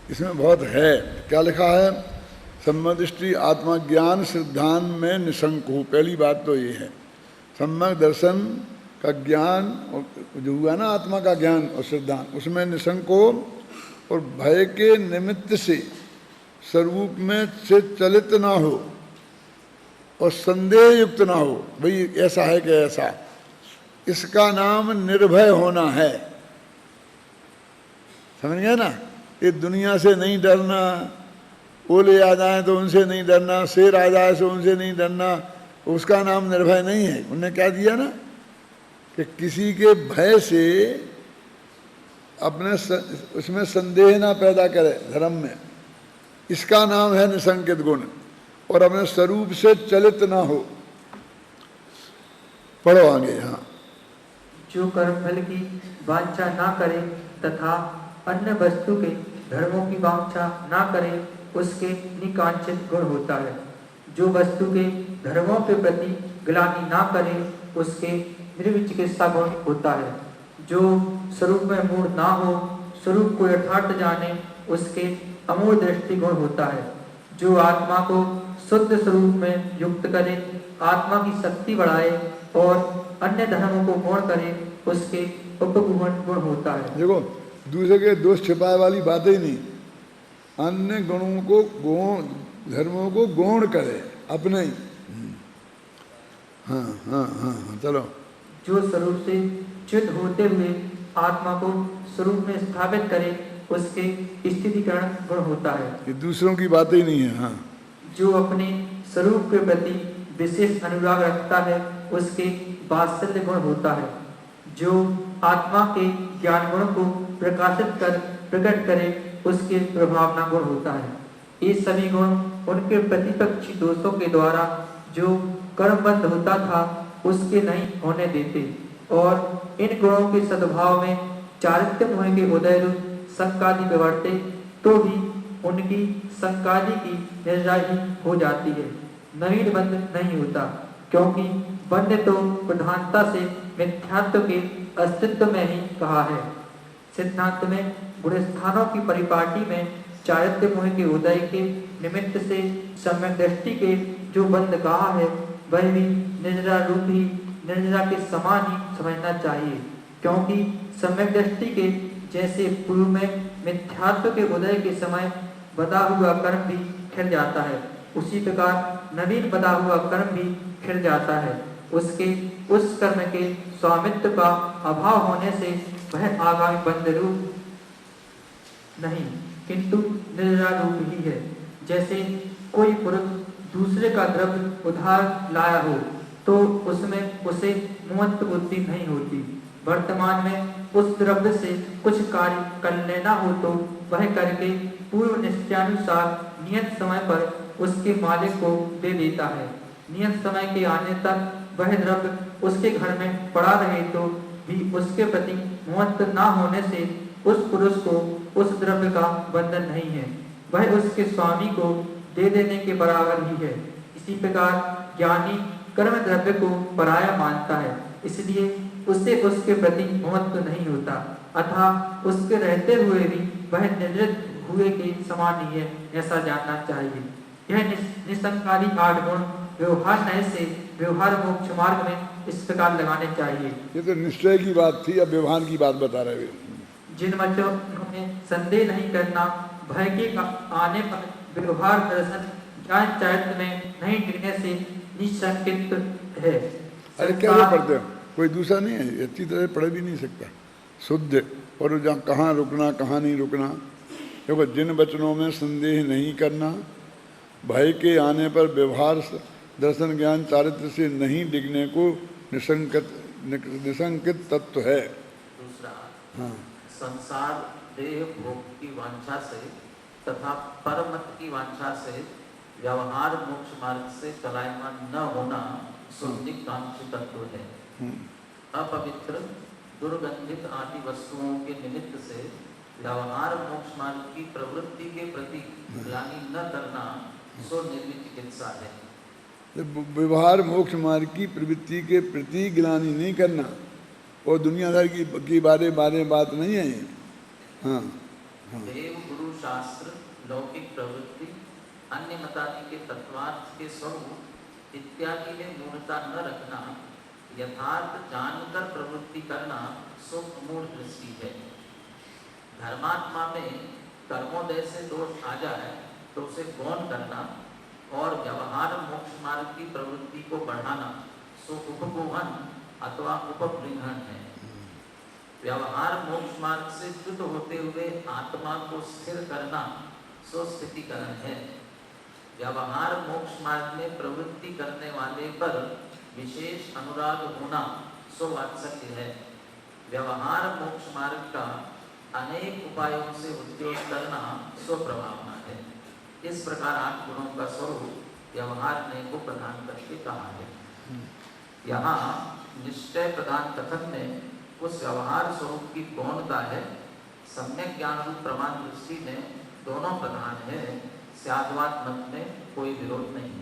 इसमें बहुत है। क्या लिखा है? सम्यक दृष्टि आत्मा ज्ञान श्रद्धान में निशंक हो। पहली बात तो ये है, सम्यक दर्शन का ज्ञान जो हुआ ना, आत्मा का ज्ञान और श्रद्धान, उसमें निशंक हो और भय के निमित्त से स्वरूप में से चलित ना हो और संदेह युक्त ना हो, भाई ऐसा है कि ऐसा। इसका नाम निर्भय होना है। समझ गया ना? ये दुनिया से नहीं डरना, ओले आ जाए तो उनसे नहीं डरना, शेर आ जाए तो उनसे नहीं डरना, उसका नाम निर्भय नहीं है। उन्होंने क्या दिया ना कि किसी के भय से अपने उसमें संदेह ना पैदा करे धर्म में, इसका नाम है निसंकित गुण। और अपने स्वरूप से चलित ना हो, पढ़ो आगे। हाँ, जो कर्मफल की वांछा ना करे तथा अन्य वस्तु के धर्मों की वांछा ना करे उसके निकांक्षित गुण होता है। जो वस्तु के धर्मों के प्रति ग्लानि ना करे उसके निर्विचिकित्सा गुण होता है। जो स्वरूप में मूढ़ ना हो, स्वरूप को यथार्थ जाने उसके अमूढ़ दृष्टि गुण होता है। जो आत्मा को शुद्ध स्वरूप में युक्त करे, आत्मा की शक्ति बढ़ाए और अन्य धर्मों को गौण करे उसके उपगुण गुण होता है। देखो दूसरे के दोष छिपाए वाली बात ही नहीं, अन्य गुणों को गौण, धर्मों को गौण करे अपने ही। हाँ हाँ हाँ हाँ, चलो। जो स्वरूप से च्युत होते हुए आत्मा को स्वरूप में स्थापित करे उसके स्थितिकरण गुण होता है। ये दूसरों की बात ही नहीं है। हाँ, जो अपने स्वरूप के प्रति विशेष अनुराग रखता है उसके वात्सल्य गुण होता है। जो आत्मा के ज्ञान गुण को प्रकट करे उसके प्रभावना गुण होता है। ये सभी गुण उनके प्रतिपक्षी दोषों के द्वारा जो कर्मबंध होता था उसके नहीं होने देते और इन गुणों के सद्भाव में चारित्र्य मोह के उदय रूप संकादि व्यवहारते तो भी उनकी संकादि की निर्जाही हो जाती है। नवीन बंध नहीं होता, क्योंकि बंध तो प्रधानता से मिथ्यात्व के अस्तित्व में ही कहा है। सिद्धांत में गुणस्थानों की परिपाटी में चारित्र्य मोह के उदय के निमित्त से सम्यक दृष्टि के जो बंध कहा है वह भी निर्जरा रूप ही निर्जरा के समान ही समझना चाहिए, क्योंकि सम्यक दृष्टि के जैसे पूर्व में मिथ्यात्व के उदय के समय बदा हुआ कर्म भी खिल जाता है, उसी प्रकार नवीन बदा हुआ कर्म भी खिल जाता है। उसके उस कर्म के स्वामित्व का अभाव होने से वह आगामी बंध रूप नहीं किंतु निर्जरा रूप ही है। जैसे कोई पुरुष दूसरे का द्रव्य उधार लाया हो तो उसमें उसे मुमत्त बुद्धि नहीं होती। वर्तमान में उस द्रव्य से कुछ कार्य कर लेना हो तो वह करके पूर्व निश्चयानुसार नियत समय पर उसके मालिक को दे देता है। नियत समय के आने तक वह द्रव्य उसके घर में पड़ा रहे तो भी उसके प्रति मुमत्त ना होने से उस पुरुष को उस द्रव्य का बंधन नहीं है, वह उसके स्वामी को दे देने के बराबर ही है। इसी प्रकार ज्ञानी कर्म द्रव्य को पराया मानता है, इसलिए उससे उसके प्रति महत्व नहीं होता, अतः उसके रहते हुए भी वह निर्जित हुए के समान ही है, ऐसा जानना चाहिए। यह निसंकारी 8 गुण व्यवहार नय से व्यवहार मोक्ष मार्ग में इस प्रकार लगाने चाहिए। ये तो निश्चय की बात थी, अब व्यवहार की बात बता रहे हैं। जिन बच्चों में संदेह नहीं करना, भय के आने पर व्यवहार दर्शन ज्ञान चारित्र में नहीं टिकने से निशंकित है। अरे क्या ये पढ़ते हो, कोई दूसरा नहीं है, अच्छी तरह पढ़ भी नहीं सकता शुद्ध, और जहाँ कहाँ रुकना कहाँ नहीं रुकना। देखो, जिन वचनों में संदेह नहीं करना, भय के आने पर व्यवहार दर्शन ज्ञान चारित्र से नहीं डिगने को निशंकित तत्व है। दूसरा, हाँ, संसार देह भोग की वांछा से तथा परमत की वांछा से व्यवहार मोक्ष मार्ग से चलायमान न होना सुनिकांक्षी तत्व है। अपवित्र दुर्गंधित आदि वस्तुओं के निमित्त से व्यवहार मोक्ष मार्ग की प्रवृत्ति के प्रति ग्लानि न करना सो निर्विचिकित्सा है। व्यवहार मोक्ष मार्ग की प्रवृत्ति के प्रति ग्लानि नहीं करना, और दुनियादार की बारे बात नहीं है। हाँ, हाँ। देव गुरु शास्त्र लौकिक प्रवृत्ति अन्य मतादि के तत्वार्थ के स्वरूप इत्यादि में मूर्ता न रखना, यथार्थ जानकर प्रवृत्ति करना सो मूल दृष्टि है। धर्मात्मा में कर्मोदय से दोष आ जाए तो उसे गौण करना और व्यवहार मोक्ष मार्ग की प्रवृत्ति को बढ़ाना सो उपगोहन अथवा उपबृंहण है। व्यवहार मोक्ष मार्ग से च्युत होते हुए आत्मा को स्थिर करना सो स्थितिकरण है। व्यवहार मोक्ष मार्ग में प्रवृत्ति करने वाले पर विशेष अनुराग होना सो वात्सल्य है। व्यवहार मोक्ष मार्ग का अनेक उपायों से उद्योग करना सो प्रभावना है। इस प्रकार 8 गुणों का स्वरूप व्यवहार ने को प्रदान करके कहा है। यहाँ निश्चय प्रधान कथन में उस व्यवहार स्वरूप की गौणता है। सम्यक ज्ञान रूप प्रमाण दृष्टि में दोनों प्रधान है। स्याद्वाद मत में कोई विरोध नहीं है।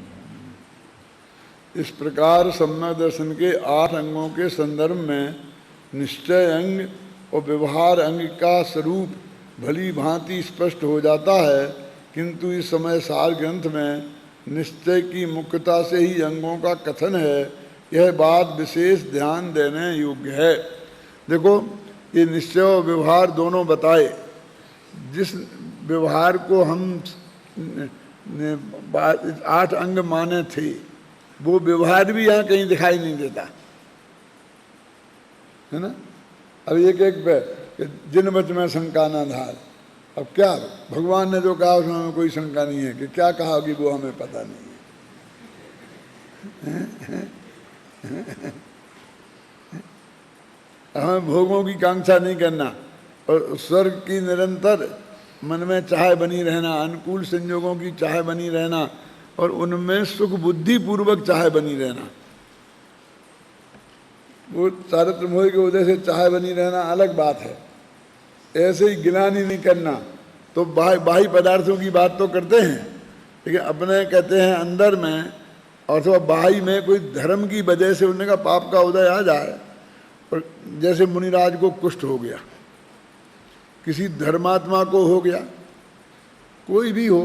इस प्रकार सम्यक दर्शन के 8 अंगों के संदर्भ में निश्चय अंग और व्यवहार अंग का स्वरूप भली भांति स्पष्ट हो जाता है, किंतु इस समय सार ग्रंथ में निश्चय की मुख्यता से ही अंगों का कथन है, यह बात विशेष ध्यान देने योग्य है। देखो, ये निश्चय और व्यवहार दोनों बताए। जिस व्यवहार को हम 8 अंग माने थे, वो व्यवहार भी यहाँ कहीं दिखाई नहीं देता है ना। अब एक पे जिन बच में शंका न धार, अब क्या भगवान ने जो कहा उसमें हमें कोई शंका नहीं है कि क्या कहा कि वो हमें पता नहीं है। हमें भोगों की कांक्षा नहीं करना और स्वर्ग की निरंतर मन में चाह बनी रहना, अनुकूल संयोगों की चाह बनी रहना और उनमें सुख बुद्धि पूर्वक चाह बनी रहना। वो चारित्र मोह के उदय से चाह बनी रहना अलग बात है। ऐसे ही गिलानी नहीं करना। तो बाह्य पदार्थों की बात तो करते हैं, लेकिन अपने कहते हैं अंदर में अथवा बाह्य में कोई धर्म की वजह से उनका पाप का उदय आ जाए। और जैसे मुनिराज को कुष्ठ हो गया, किसी धर्मात्मा को हो गया, कोई भी हो,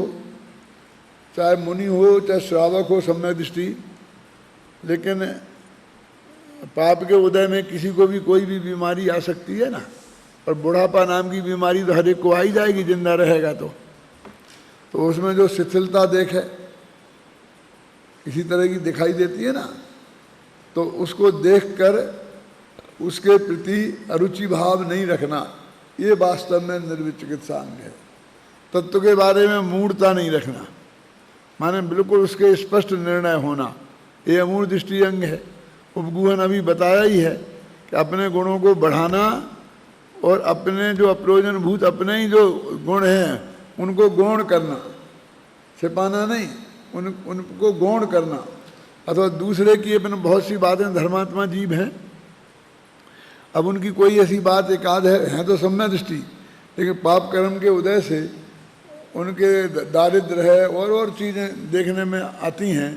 चाहे मुनि हो चाहे श्रावक हो, सम्यक दृष्टि, लेकिन पाप के उदय में किसी को भी कोई भी बीमारी आ सकती है ना। और बुढ़ापा नाम की बीमारी तो हर एक को आ ही जाएगी जिंदा रहेगा तो उसमें जो शिथिलता देखे इसी तरह की दिखाई देती है ना, तो उसको देखकर उसके प्रति अरुचि भाव नहीं रखना, ये वास्तव में निर्विचिकित्सा अंग है। तत्व के बारे में मूढ़ता नहीं रखना, माने बिल्कुल उसके स्पष्ट निर्णय होना, ये अमूढ़ दृष्टि अंग है। उपगुहन अभी बताया ही है कि अपने गुणों को बढ़ाना और अपने जो अप्रयोजन भूत अपने ही जो गुण हैं उनको गौण करना, छिपाना नहीं, उनको गौण करना। अथवा दूसरे की अपने बहुत सी बातें धर्मात्मा जीव हैं, अब उनकी कोई ऐसी बात एकाध है तो सम्यक दृष्टि, लेकिन पाप कर्म के उदय से उनके दारिद्र है और चीज़ें देखने में आती हैं,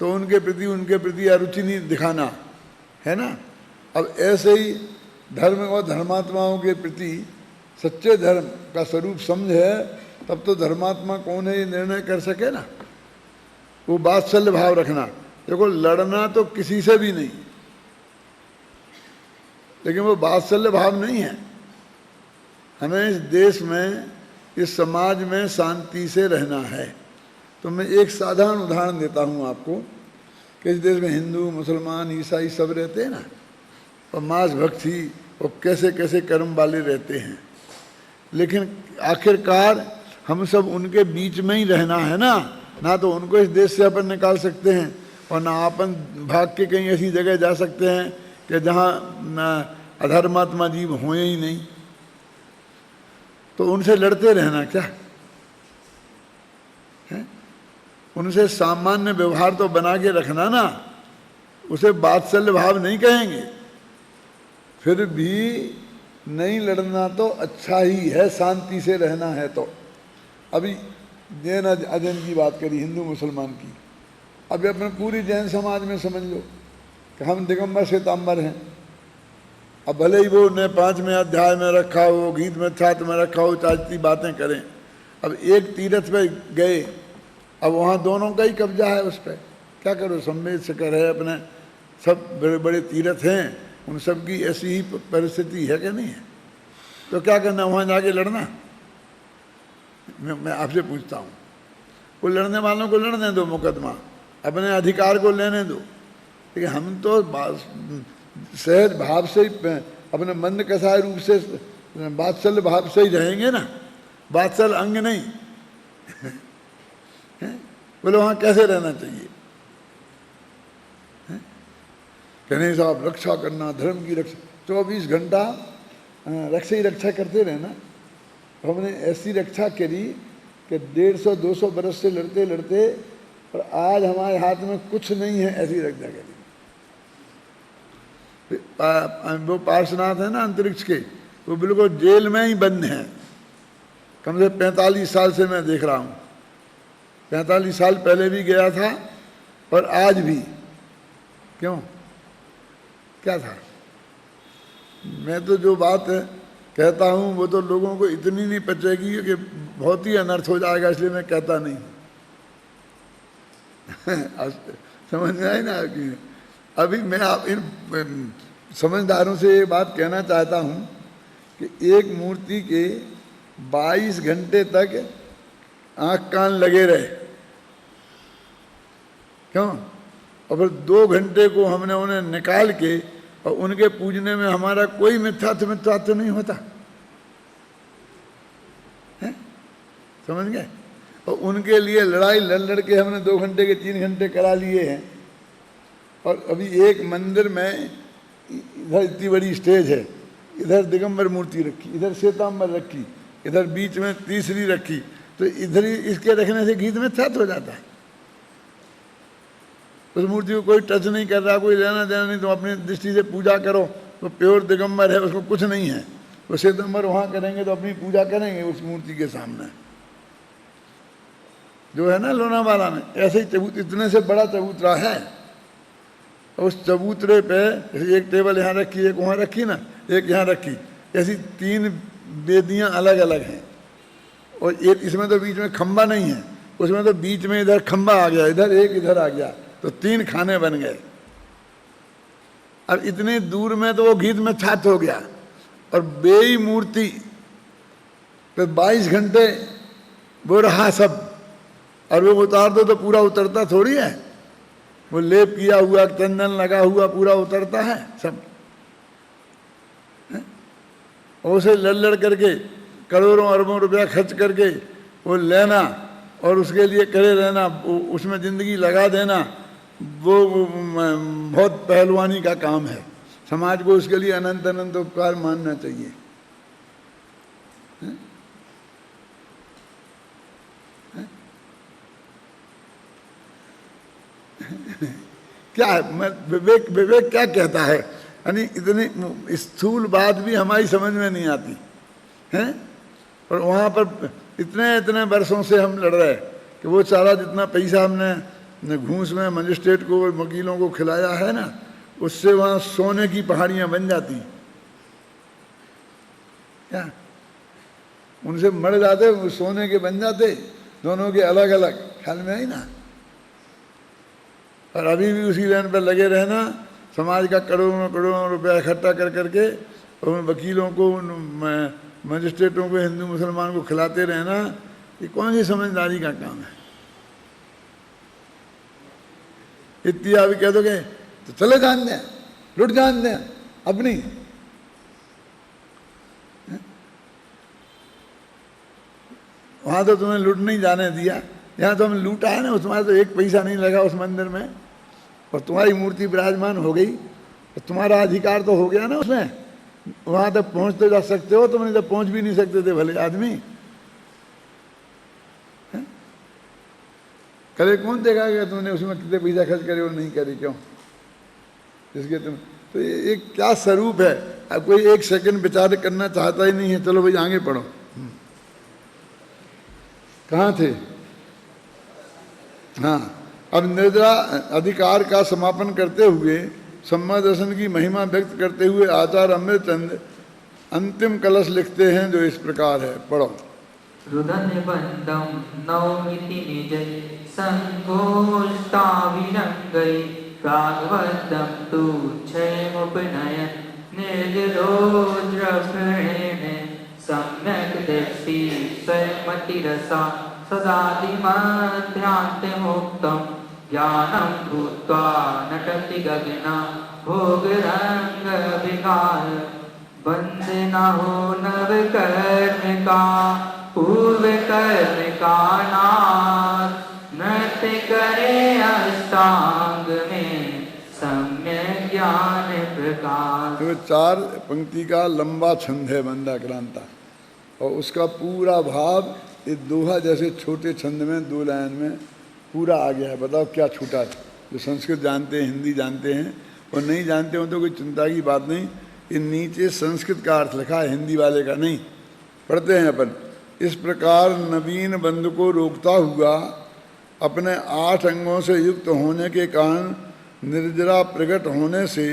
तो उनके प्रति अरुचि नहीं दिखाना है ना। अब ऐसे ही धर्म और धर्मात्माओं के प्रति सच्चे धर्म का स्वरूप समझे, तब तो धर्मात्मा कौन है ये निर्णय कर सके ना। वो वात्सल्य भाव रखना। देखो, लड़ना तो किसी से भी नहीं, लेकिन वो वात्सल्य भाव नहीं है। हमें इस देश में, इस समाज में शांति से रहना है। तो मैं एक साधारण उदाहरण देता हूँ आपको कि इस देश में हिंदू, मुसलमान, ईसाई सब रहते हैं ना, और मांस भक्षी और कैसे कैसे कर्म वाले रहते हैं, लेकिन आखिरकार हम सब उनके बीच में ही रहना है ना तो उनको इस देश से अपन निकाल सकते हैं और ना अपन भाग के कहीं ऐसी जगह जा सकते हैं कि जहाँ अधर्मात्मा जीव हों ही नहीं। तो उनसे लड़ते रहना क्या है? उनसे सामान्य व्यवहार तो बना के रखना ना, उसे वात्सल्य भाव नहीं कहेंगे। फिर भी नहीं लड़ना तो अच्छा ही है, शांति से रहना है। तो अभी जैन अजैन की बात करी, हिंदू मुसलमान की, अभी अपने पूरी जैन समाज में समझ लो कि हम दिगंबर श्वेतांबर हैं। अब भले ही वो ने 5वें अध्याय में रखा हो, गीत में छात में रखा हो, चाहती बातें करें। अब एक तीर्थ पे गए, अब वहाँ दोनों का ही कब्जा है उस पर, क्या करो, संवेद से करे, अपने सब बड़े बड़े तीर्थ हैं, उन सब की ऐसी ही परिस्थिति है कि नहीं है। तो क्या करना, वहाँ जाके लड़ना? मैं आपसे पूछता हूँ, वो लड़ने वालों को लड़ने दो मुकदमा, अपने अधिकार को लेने दो। लेकिन हम तो सहज भाव से ही, अपने मन कसाय रूप से, वात्सल्य भाव से ही रहेंगे ना, वात्सल्य अंग नहीं। बोले वहाँ कैसे रहना चाहिए? कहने साहब रक्षा करना, धर्म की रक्षा, 24 घंटा रक्षा ही रक्षा करते रहना। हमने ऐसी रक्षा करी कि 150-200 बरस से लड़ते लड़ते, और आज हमारे हाथ में कुछ नहीं है, ऐसी रक्षा करी। वो पार्श्वनाथ है ना अंतरिक्ष के, वो बिल्कुल जेल में ही बंद हैं। कम से 45 साल से मैं देख रहा हूँ, 45 साल पहले भी गया था और आज भी। क्यों, क्या था? मैं तो जो बात कहता हूँ वो तो लोगों को इतनी नहीं पचेगी कि बहुत ही अनर्थ हो जाएगा, इसलिए मैं कहता नहीं। समझ में आई ना कि अभी मैं आप इन समझदारों से ये बात कहना चाहता हूँ कि एक मूर्ति के 22 घंटे तक आँख कान लगे रहे, क्यों? और फिर 2 घंटे को हमने उन्हें निकाल के और उनके पूजने में हमारा कोई मिथ्यात्व नहीं होता है? समझ गए? और उनके लिए लड़ाई लड़ के हमने 2 घंटे के 3 घंटे करा लिए हैं। और अभी एक मंदिर में इधर इतनी बड़ी स्टेज है, इधर दिगंबर मूर्ति रखी, इधर श्वेतांबर रखी, इधर बीच में तीसरी रखी, तो इधर ही इसके रखने से गीत में छत हो जाता है। उस मूर्ति को कोई टच नहीं कर रहा, कोई लेना देना नहीं, तुम अपनी दृष्टि से पूजा करो, तो प्योर दिगंबर है, उसको कुछ नहीं है। वो श्वेतांबर वहाँ करेंगे तो अपनी पूजा करेंगे उस मूर्ति के सामने, जो है ना लोनावाला में। ऐसे ही इतने से बड़ा चबूतरा है, उस चबूतरे पे एक टेबल यहाँ रखी, एक वहाँ रखी ना, एक यहाँ रखी, ऐसी 3 वेदियाँ अलग अलग हैं। और एक इसमें तो बीच में खंबा नहीं है, उसमें तो बीच में इधर खंबा आ गया, इधर एक इधर आ गया, तो 3 खाने बन गए। अब इतनी दूर में तो वो गीत में छात हो गया। और बेई मूर्ति तो 22 घंटे वो रहा सब, और वो उतार दो तो पूरा उतरता थोड़ी है। वो लेप किया हुआ, चंदन लगा हुआ पूरा उतरता है सब। उसे लड़ करके करोड़ों अरबों रुपया खर्च करके वो लेना और उसके लिए करे रहना, उसमें ज़िंदगी लगा देना, वो बहुत पहलवानी का काम है। समाज को उसके लिए अनंत अनंत उपकार मानना चाहिए। क्या है विवेक क्या कहता है? यानी इतनी स्थूल बात भी हमारी समझ में नहीं आती है। और वहाँ पर इतने वर्षों से हम लड़ रहे कि वो सारा जितना पैसा हमने घूस में मजिस्ट्रेट को, वकीलों को खिलाया है ना, उससे वहाँ सोने की पहाड़ियाँ बन जाती। क्या उनसे मर जाते, वो सोने के बन जाते, दोनों के अलग अलग। ख्याल में आई ना? और अभी भी उसी लाइन पर लगे रहना, समाज का करोड़ों रुपया इकट्ठा कर करके और वकीलों को, मजिस्ट्रेटों को, हिंदू मुसलमान को खिलाते रहना, ये कौन सी समझदारी का काम है? इतनी अभी कह दोगे तो चले जान दें, लुट जान दें अपनी। वहाँ तो तुम्हें लूट नहीं जाने दिया, यहाँ तो हमने लूटा है ना। तुम्हारा तो एक पैसा नहीं लगा उस मंदिर में, और तुम्हारी मूर्ति विराजमान हो गई, तो तुम्हारा अधिकार तो हो गया ना उसमें। वहाँ तक पहुँच तो जा सकते हो, तुम नहीं तो पहुँच भी नहीं सकते थे भले आदमी। करे कौन देखा कि तुमने उसमें कितने पैसा खर्च करे और नहीं करे, क्यों? इसके तुम तो ये क्या स्वरूप है? अब कोई 1 सेकंड विचार करना चाहता ही नहीं है। चलो भाई आगे पढ़ो। कहाँ थे? हाँ, अब निर्जरा अधिकार का समापन करते हुए सम्मा दर्शन की महिमा व्यक्त करते हुए आचार्य अमृतचंद अंतिम कलश लिखते हैं, जो इस प्रकार है। पढ़ो। रुदन बंदम नवमिति निजय संकोष्टाविरंगई प्रागवदम तु क्षयमुपनयन निर्जरोद्रभृणेन सम्यक दृष्टि स्वयमतिरसा सदादिमध्यान्तिमुक्तं ज्ञानं भूत्वा नटति गगना भोगरंगविकार वंदना हो नवकर्णिका पूर्व कर्णिका नाथ नृत्य करे अष्टांग में सम्यक ज्ञान प्रकाश। तो 4 पंक्ति का लंबा छंद है बंदा क्रांता, और उसका पूरा भाव ये दोहा जैसे छोटे छंद में 2 लाइन में पूरा आ गया है। बताओ क्या छूटा है? जो संस्कृत जानते हैं, हिंदी जानते हैं, और नहीं जानते हो तो कोई चिंता की बात नहीं। ये नीचे संस्कृत का अर्थ लिखा है, हिंदी वाले का नहीं, पढ़ते हैं अपन। इस प्रकार नवीन बंधु को रोकता हुआ अपने 8 अंगों से युक्त होने के कारण निर्जरा प्रकट होने से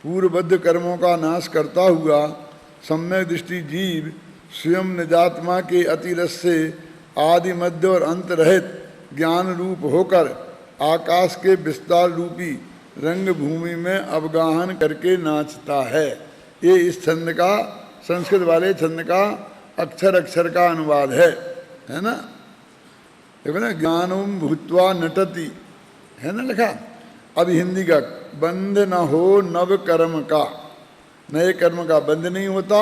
पूर्वबद्ध कर्मों का नाश करता हुआ सम्यक दृष्टि जीव स्वयं निजात्मा के अतिरस से आदि मध्य और अंत रहित ज्ञान रूप होकर आकाश के विस्तार रूपी रंग भूमि में अवगाहन करके नाचता है। ये इस छंद का, संस्कृत वाले छंद का अक्षर अक्षर का अनुवाद है ना। देखो ना, ज्ञानम भूत्वा नटति, है ना लिखा। अब हिंदी का, बंध न हो नव कर्म का, नए कर्म का बंध नहीं होता,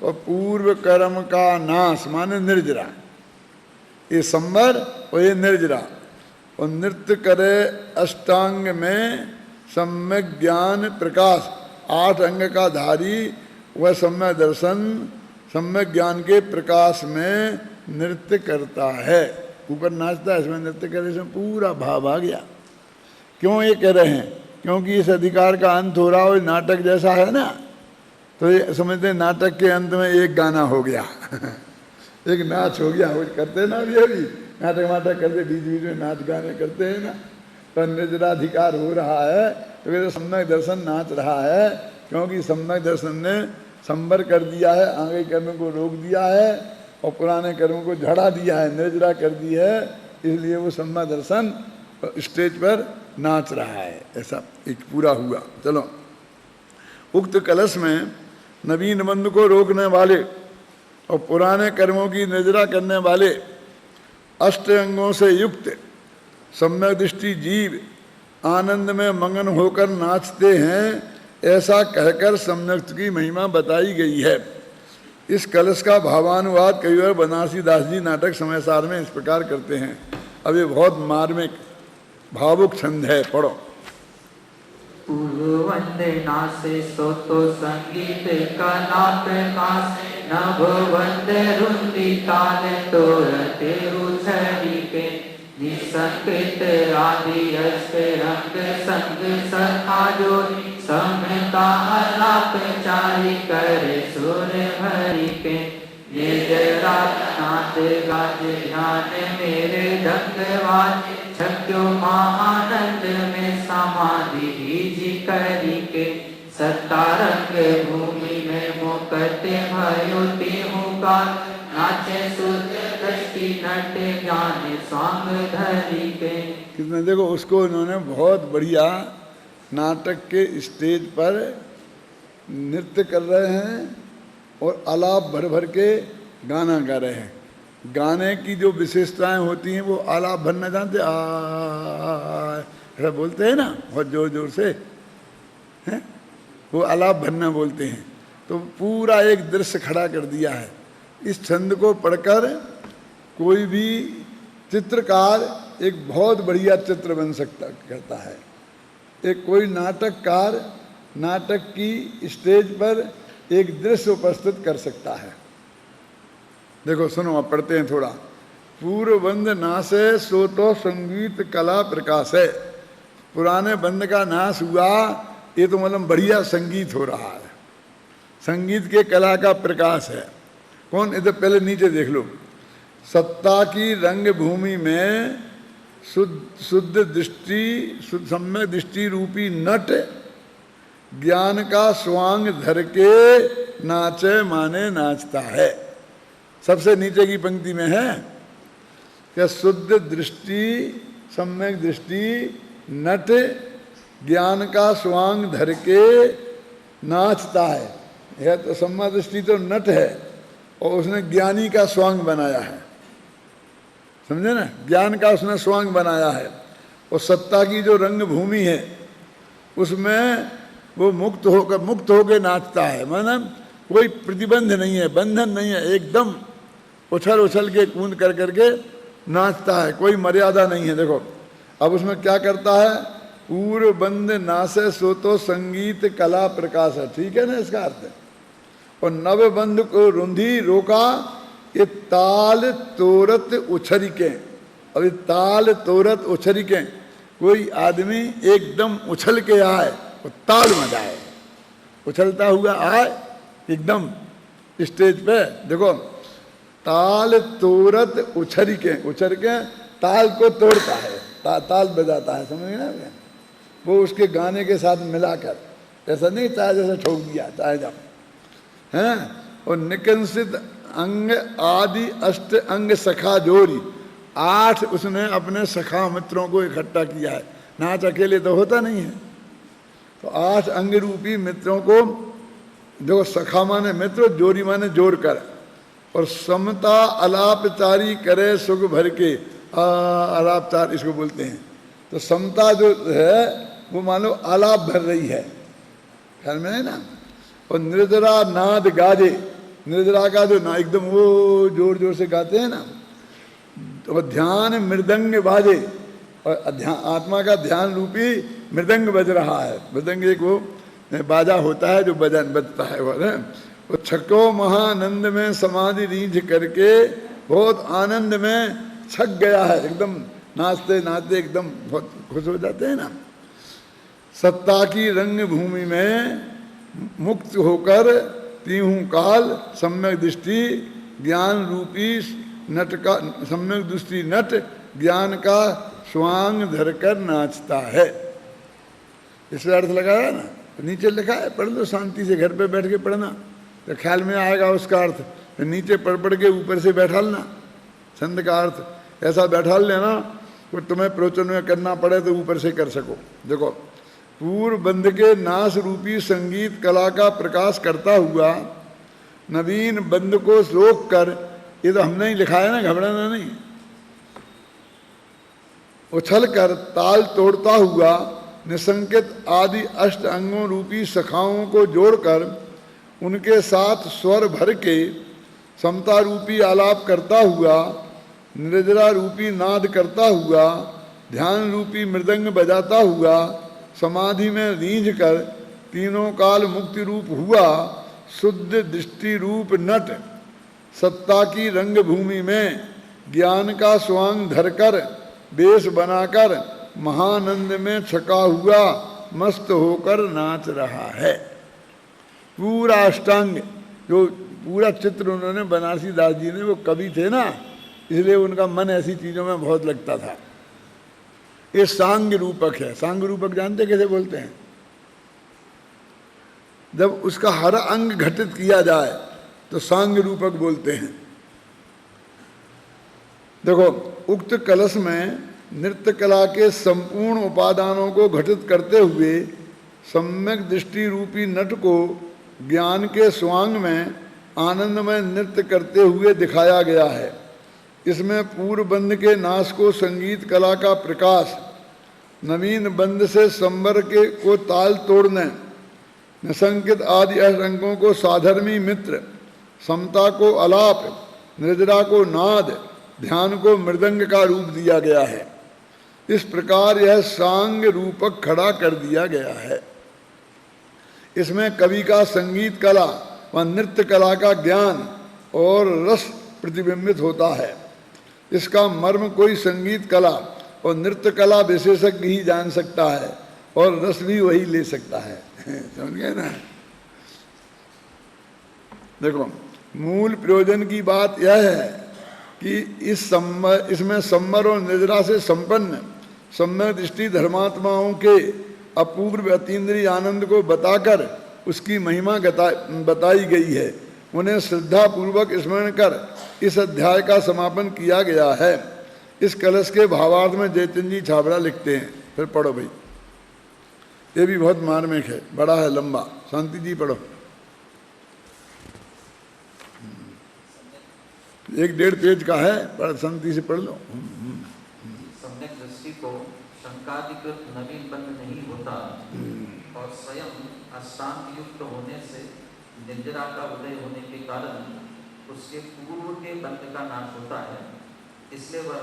और पूर्व कर्म का नाश माने निर्जरा, ये संवर और ये निर्जरा। और नृत्य करे अष्टांग में सम्यक ज्ञान प्रकाश, 8 अंग का धारी वह सम्यक दर्शन सम्यक ज्ञान के प्रकाश में नृत्य करता है। ऊपर नाचता है, इसमें नृत्य करे, इसमें पूरा भाव आ गया। क्यों ये कह रहे हैं? क्योंकि इस अधिकार का अंत हो रहा हो, नाटक जैसा है ना, तो ये समझते हैं नाटक के अंत में एक गाना हो गया एक नाच हो गया। वो करते हैं ना अभी नाटक वाटक करते, बीच बीच में नाच गाने करते हैं ना। पर निर्जराधिकार हो रहा है तो सम्यक दर्शन नाच रहा है, क्योंकि सम्यक दर्शन ने संवर कर दिया है, आगे कर्म को रोक दिया है और पुराने कर्मों को झड़ा दिया है, निर्जरा कर दी है। इसलिए वो सम्यक दर्शन स्टेज पर नाच रहा है। ऐसा एक पूरा हुआ। चलो, उक्त कलश में नवीन बंधु को रोकने वाले और पुराने कर्मों की निर्जरा करने वाले 8 अंगों से युक्त सम्यक दृष्टि जीव आनंद में मगन होकर नाचते हैं, ऐसा कहकर सम्यक्त की महिमा बताई गई है। इस कलश का भावानुवाद कई बार बनारसी दास जी नाटक समय सार में इस प्रकार करते हैं। अब ये बहुत मार्मिक भावुक छंद है, पढ़ो। पूर्व वंदे नासे सोतो संगीत कला प्रकाश, नभ वंदे रुंदी ताल तोरते रुछरी के, निसंकृत आदि अस्ते रंग संग सखा जो, समता अलाप चारी करे सुर भरी के, निर्जरा नाथ गाज ध्यान मेरे ढंगवाज, छक्यो महानंद में समाधि जी करी के, सत्तारंग भूमि में मुकते भयोति हुका, नाचे शुद्ध दृष्टि नट ज्ञान स्वांग धरी के। कितने देखो, उसको उन्होंने बहुत बढ़िया नाटक के स्टेज पर नृत्य कर रहे हैं और आलाप भर भर के गाना गा रहे हैं। गाने की जो विशेषताएं होती हैं वो आलाप भरना जानते, ऐसा बोलते हैं ना बहुत जोर जोर से, हैं? वो आलाप भरना बोलते हैं। तो पूरा एक दृश्य खड़ा कर दिया है। इस छंद को पढ़कर कोई भी चित्रकार एक बहुत बढ़िया चित्र बन सकता करता है। एक कोई नाटककार नाटक की स्टेज पर एक दृश्य उपस्थित कर सकता है। देखो सुनो, अब पढ़ते हैं थोड़ा। पूर्व बंध नाशे सो तो संगीत कला प्रकाश है। पुराने बंध का नाश हुआ, ये तो मतलब बढ़िया संगीत हो रहा है, संगीत के कला का प्रकाश है। कौन? इधर पहले नीचे देख लो। सत्ता की रंग भूमि में शुद्ध दृष्टि, सम्यक दृष्टि रूपी नट ज्ञान का स्वांग धर के नाचे माने नाचता है। सबसे नीचे की पंक्ति में है क्या? शुद्ध दृष्टि, सम्यक दृष्टि, नट ज्ञान का स्वांग धर के नाचता है। यह तो सम्यक दृष्टि तो नट है और उसने ज्ञानी का स्वांग बनाया है, समझे ना? ज्ञान का उसने स्वांग बनाया है। और सत्ता की जो रंग भूमि है उसमें वो मुक्त होकर नाचता है। मतलब कोई प्रतिबंध नहीं है, बंधन नहीं है, एकदम उछल उछल के कूद कर करके नाचता है, कोई मर्यादा नहीं है। देखो अब उसमें क्या करता है? पूर्व बंध नासे सो तो संगीत कला प्रकाश है, ठीक है ना इसका अर्थ। और नव बंध को रुंधी रोका, ये ताल तोरत उछरिके। अब ताल तोरत उछरिके, कोई आदमी एकदम उछल के आए वो ताल में जाए, उछलता हुआ आए एकदम स्टेज पे। देखो ताल तोरत उछर के ताल को तोड़ता है, ताल बजाता है, समझ ना वो उसके गाने के साथ मिलाकर, ऐसा नहीं चाहे जैसे ठोक दिया चाहे जब हैं। और निकंसित अंग आदि अष्ट अंग सखा जोरी, 8 उसने अपने सखा मित्रों को इकट्ठा किया है, नाच अकेले तो होता नहीं है। तो 8 अंग रूपी मित्रों को, जो सखा माने मित्र, जोरी माने जोड़ कर, और समता अलापचारी करे सुख भर के, अलापचार इसको बोलते हैं। तो समता जो है वो मानो आलाप भर रही है, ख्याल में है ना। और निर्जरा नाद गाजे, निर्जरा का जो ना एकदम वो जोर जोर से गाते हैं ना। तो ध्यान मृदंग बाजे, और आत्मा का ध्यान रूपी मृदंग बज रहा है। मृदंग एक वो बाजा होता है जो बजता है वो छको महानंद में समाधि रीझ करके बहुत आनंद में छक गया है, एकदम नाचते नाचते एकदम बहुत खुश हो जाते हैं ना। सत्ता की रंग भूमि में मुक्त होकर तीहूं काल सम्यक दृष्टि ज्ञान रूपी नट का, सम्यक दृष्टि नट ज्ञान का स्वांग धरकर नाचता है। इसका अर्थ लगाया ना, नीचे लिखा है, पढ़ लो शांति से, घर पे बैठ के पढ़ना तो ख्याल में आएगा उसका अर्थ। तो नीचे पढ़ के ऊपर से बैठा लेना छंद का अर्थ, ऐसा बैठा लेना तो तुम्हें प्रवचन में करना पड़े तो ऊपर से कर सको। देखो पूर्व बंध के नाश रूपी संगीत कला का प्रकाश करता हुआ नवीन बंध को रोक कर, ये तो हमने ही लिखा है ना, घबराना नहीं, उछल कर ताल तोड़ता हुआ निसंकित आदि अष्ट अंगों रूपी सखाओं को जोड़कर उनके साथ स्वर भर के समता रूपी आलाप करता हुआ, निर्जरा रूपी नाद करता हुआ, ध्यान रूपी मृदंग बजाता हुआ, समाधि में रीझ कर तीनों काल मुक्ति रूप हुआ शुद्ध दृष्टि रूप नट सत्ता की रंग भूमि में ज्ञान का स्वांग धरकर बेस बनाकर महानंद में छका हुआ मस्त होकर नाच रहा है। पूरा अष्टांग जो पूरा चित्र उन्होंने, बनारसी दास जी ने, वो कवि थे ना, इसलिए उनका मन ऐसी चीजों में बहुत लगता था। ये सांग रूपक है। सांग रूपक जानते कैसे बोलते हैं? जब उसका हर अंग घटित किया जाए तो सांग रूपक बोलते हैं। देखो उक्त कलश में नृत्य कला के संपूर्ण उपादानों को घटित करते हुए सम्यक दृष्टि रूपी नट को ज्ञान के स्वांग में आनंदमय नृत्य करते हुए दिखाया गया है। इसमें पूर्व बंध के नाश को संगीत कला का प्रकाश, नवीन बंध से संबर के को ताल तोड़ने, निसंकित आदि अंगों को साधर्मी मित्र, समता को अलाप, निर्जरा को नाद, ध्यान को मृदंग का रूप दिया गया है। इस प्रकार यह सांग रूपक खड़ा कर दिया गया है। इसमें कवि का संगीत कला व नृत्य कला का ज्ञान और रस प्रतिबिंबित होता है। इसका मर्म कोई संगीत कला और नृत्य कला विशेषज्ञ ही जान सकता है और रस भी वही ले सकता है। समझ गए ना? देखो मूल प्रयोजन की बात यह है कि इसमें सम्मर और निर्जरा से संपन्न सम्यक दृष्टि धर्मात्माओं के अपूर्व अतीन्द्रिय आनंद को बताकर उसकी महिमा बताई गई है। उन्हें श्रद्धा पूर्वक स्मरण कर इस अध्याय का समापन किया गया है। इस कलश के भावार्थ में जयचंद जी छाबड़ा लिखते हैं। फिर पढ़ो भाई, ये भी बहुत मार्मिक है, बड़ा है, लंबा। शांति जी पढ़ो, 1-1.5 पेज का है, पर शांति से पढ़ लो। सम्यक दृष्टि को शंकाधिकृत नवीन बंध नहीं होता और स्वयं अष्टांग युक्त होने से निर्जरा का उदय होने के कारण उसके पूर्व के बंध का नाश होता है। इसलिए वह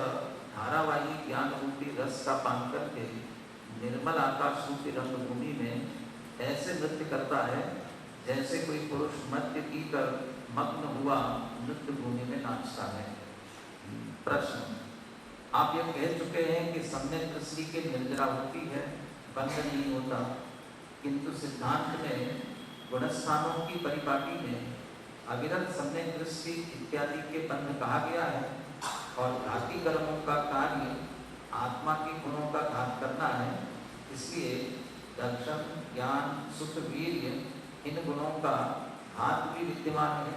धारावाही ज्ञान रूपी रस का पान करके निर्मल आकाश रूपी रंगभूमि में ऐसे नृत्य करता है जैसे कोई पुरुष मध्य पीकर मग्न हुआ नृत्य भूमि में नाचता है। प्रश्न, आप ये कह चुके हैं कि सम्यक दृष्टि के निर्जरा होती है, बंध नहीं होता, किंतु सिद्धांत में गुणस्थानों की परिपाटी में अविरत सम्यक दृष्टि इत्यादि के बंध कहा गया है और घाती कर्मों का कार्य आत्मा के गुणों का घात करना है। इसलिए दर्शन, ज्ञान, सुख, वीर्य इन गुणों का घात भी विद्यमान है।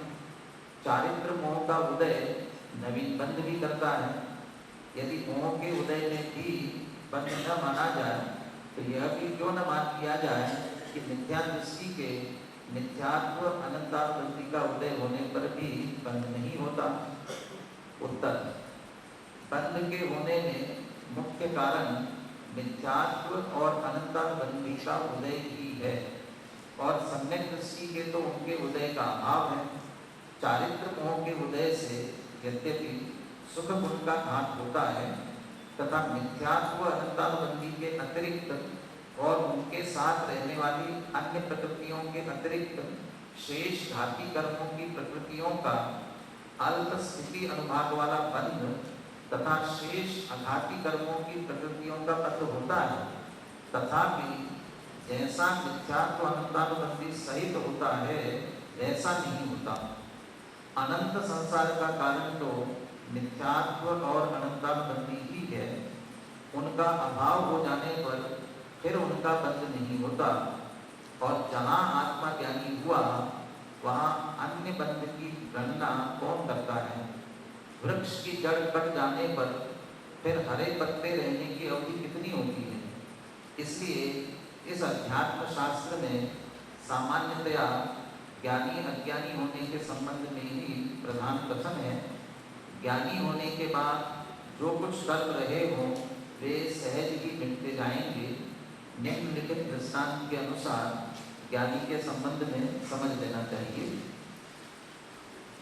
चारित्र मोह का उदय नवीन बंध भी करता है। यदि मोह के उदय में भी बंध न माना जाए तो यह भी क्यों न मान लिया जाए कि मिथ्या दृष्टि के मिथ्यात्व अनंतावृत्ति का उदय होने पर भी बंध नहीं होता। उत्तर: बंध के होने में मुख्य कारण मिथ्यात्व और अनंतावृत्ति का उदय ही है और सम्यक दृष्टि के तो उनके उदय का अभाव है। चारित्र मोह के उदय से यद्यपि सुख गुण का घात होता है तथा मिथ्यात्व अनंतानुबंधी के अतिरिक्त और उनके साथ रहने वाली अन्य प्रकृतियों के अतिरिक्त शेष घाती कर्मों की प्रकृतियों का अल्प स्थिति अनुभाग वाला बंध तथा शेष अघाती कर्मों की प्रकृतियों का बंध होता है। तथापि जैसा मिथ्यात्व अनंतानुबंधी सहित होता है वैसा नहीं होता। अनंत संसार का कारण तो मिथ्यात्व और अनंतानुबंधी ही है। उनका अभाव हो जाने पर फिर उनका बंध नहीं होता और जहाँ आत्मा ज्ञानी हुआ वहाँ अन्य बंध की गणना कौन करता है। वृक्ष की जड़ कट जाने पर फिर हरे पत्ते रहने की अवधि कितनी होती है। इसलिए इस अध्यात्म शास्त्र में सामान्यतया ज्ञानी अज्ञानी होने के संबंध में ही प्रधान कथन है। ज्ञानी होने के बाद जो कुछ कर्म रहे हों वे सहज ही मिटते जाएंगे। निम्नलिखित दृष्टांत के अनुसार ज्ञानी के संबंध में समझ लेना चाहिए।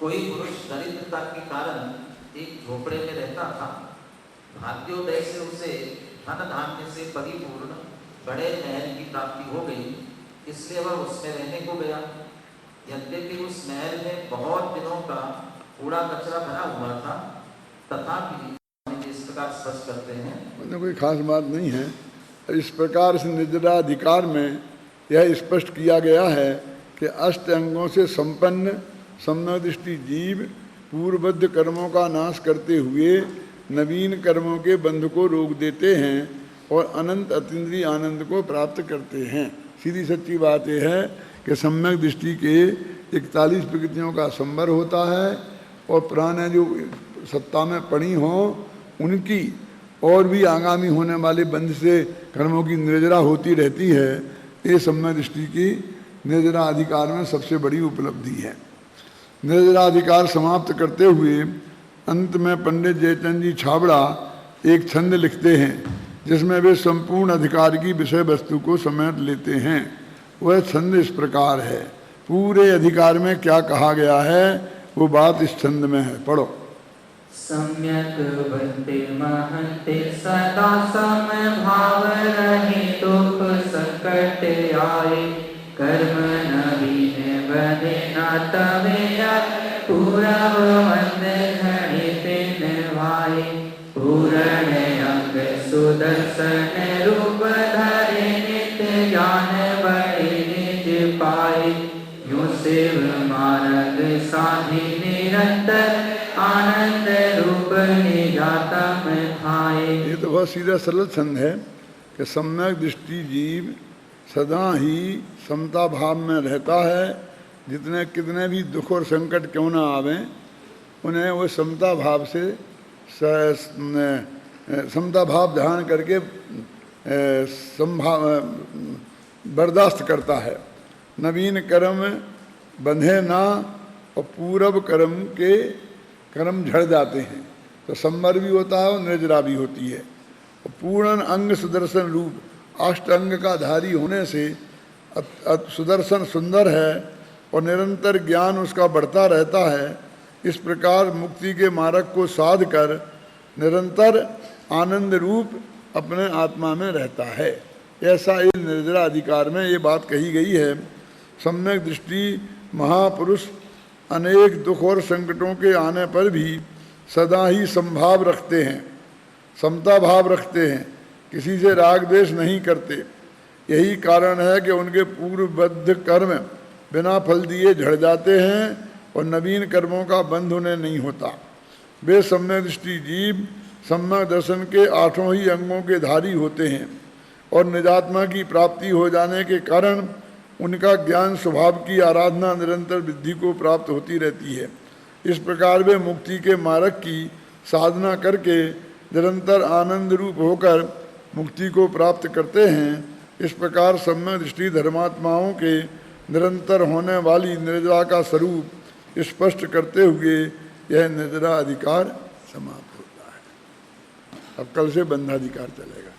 कोई पुरुष दरिद्रता के कारण एक झोपड़े में रहता था। भाग्योदय से उसे धन धान्य से परिपूर्ण बड़े महल की प्राप्ति हो गई, इसलिए वह उसमें रहने को गया। यद्यपि उस महल में बहुत दिनों का कूड़ा कचरा भरा हुआ था, तथापि इस प्रकार स्पष्ट करते हैं, मतलब कोई खास बात नहीं है। इस प्रकार से निद्राधिकार में यह स्पष्ट किया गया है कि अष्ट अंगों से संपन्न सम्यक दृष्टि जीव पूर्वबद्ध कर्मों का नाश करते हुए नवीन कर्मों के बंध को रोक देते हैं और अनंत अतीन्द्रिय आनंद को प्राप्त करते हैं। सीधी सच्ची बात यह है कि सम्यक दृष्टि के 41 प्रकृतियों का संवर होता है और पुराने जो सत्ता में पड़ी हों उनकी और भी आगामी होने वाले बंध से कर्मों की निर्जरा होती रहती है। ये सम्यक दृष्टि की निर्जरा अधिकार में सबसे बड़ी उपलब्धि है। निर्जरा अधिकार समाप्त करते हुए अंत में पंडित जयचंद जी छाबड़ा एक छंद लिखते हैं जिसमें वे संपूर्ण अधिकार की विषय वस्तु को समेट लेते हैं। वह छंद इस प्रकार है। पूरे अधिकार में क्या कहा गया है वो बात इस छंद में है, पढ़ो। सम्यक बंते महते सदा सम भाव रहे दुख संकट आए कर्म नवीन बने न तवे पूरब मंद घड़ी पिन भाई पूर्ण अंग सुदर्शन रूप धरे नित्य ज्ञान बड़े निज पाए यूं शिव मार्ग साधि निरंतर आनंद रूप निजातम थाए। ये तो बहुत सीधा सरल छंद है कि सम्यक दृष्टि जीव सदा ही समता भाव में रहता है। जितने कितने भी दुख और संकट क्यों ना आवे उन्हें वो समता भाव से समता भाव ध्यान करके बर्दाश्त करता है। नवीन कर्म बंधे ना और पूर्व कर्म के कर्म झड़ जाते हैं तो संवर भी होता है और निर्जरा भी होती है। और पूर्ण अंग सुदर्शन रूप अष्ट अंग का धारी होने से सुदर्शन सुंदर है और निरंतर ज्ञान उसका बढ़ता रहता है। इस प्रकार मुक्ति के मार्ग को साध कर निरंतर आनंद रूप अपने आत्मा में रहता है। ऐसा इस निर्जरा अधिकार में ये बात कही गई है। सम्यक दृष्टि महापुरुष अनेक दुख और संकटों के आने पर भी सदा ही समभाव रखते हैं, समता भाव रखते हैं, किसी से राग द्वेष नहीं करते। यही कारण है कि उनके पूर्वबद्ध कर्म बिना फल दिए झड़ जाते हैं और नवीन कर्मों का बंध उन्हें नहीं होता। वे सम्यक दृष्टि जीव सम्यक दर्शन के 8 ही अंगों के धारी होते हैं और निजात्मा की प्राप्ति हो जाने के कारण उनका ज्ञान स्वभाव की आराधना निरंतर वृद्धि को प्राप्त होती रहती है। इस प्रकार वे मुक्ति के मार्ग की साधना करके निरंतर आनंद रूप होकर मुक्ति को प्राप्त करते हैं। इस प्रकार सम्यक दृष्टि धर्मात्माओं के निरंतर होने वाली निद्रा का स्वरूप स्पष्ट करते हुए यह निद्रा अधिकार समाप्त होता है। अब कल से बंधाधिकार चलेगा।